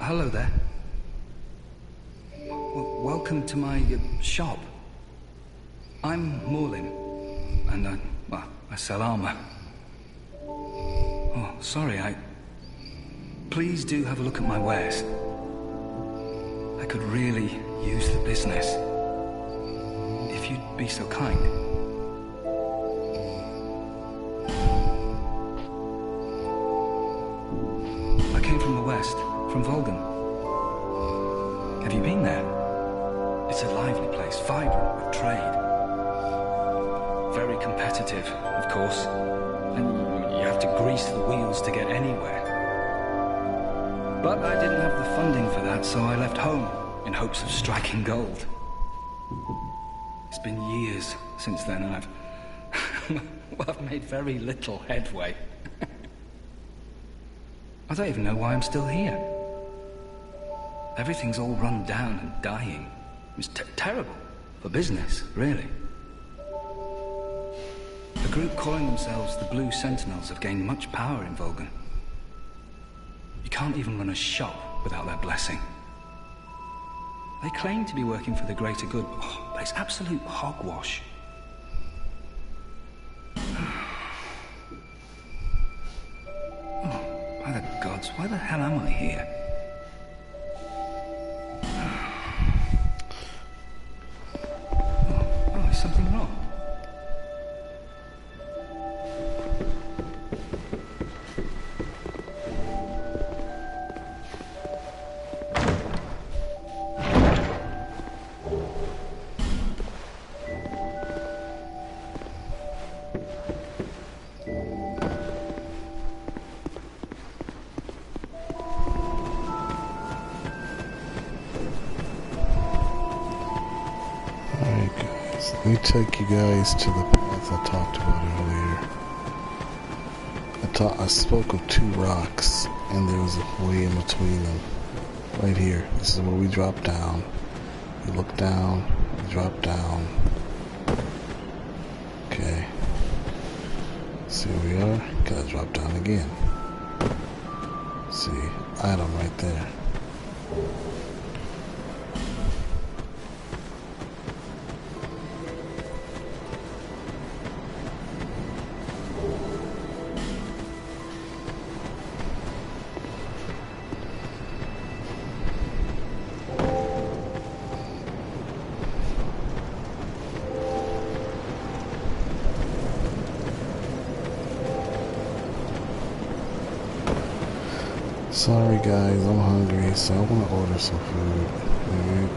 Hello there. Welcome to my shop. I'm Morlin, and I sell armor. Oh, sorry, Please do have a look at my wares. I could really use the business. If you'd be so kind. I came from the west. From Volgan. Have you been there? It's a lively place, vibrant with trade. Very competitive, of course. And you have to grease the wheels to get anywhere. But I didn't have the funding for that, so I left home in hopes of striking gold. It's been years since then, and I've made very little headway. I don't even know why I'm still here. Everything's all run down and dying. It's terrible for business, really. A group calling themselves the Blue Sentinels have gained much power in Volgan. You can't even run a shop without their blessing. They claim to be working for the greater good, but it's absolute hogwash. Oh, by the gods, why the hell am I here? Is something wrong? Let me take you guys to the path I talked about earlier. I spoke of two rocks, and there was a way in between them. Right here. This is where we drop down. You look down, you drop down. Okay. See where we are? Gotta drop down again. See, item right there. Sorry guys, I'm hungry, so I want to order some food. Alright.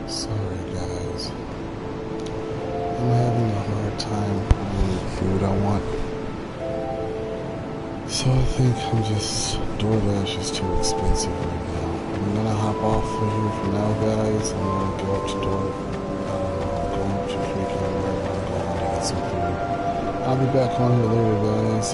Sorry, guys. I'm having a hard time finding the food I want. So I think DoorDash is too expensive right now. I'm gonna hop off for here for now, guys. I'm gonna go up to go up to freaking where I'm gonna go on to get some food. I'll be back on here later, guys.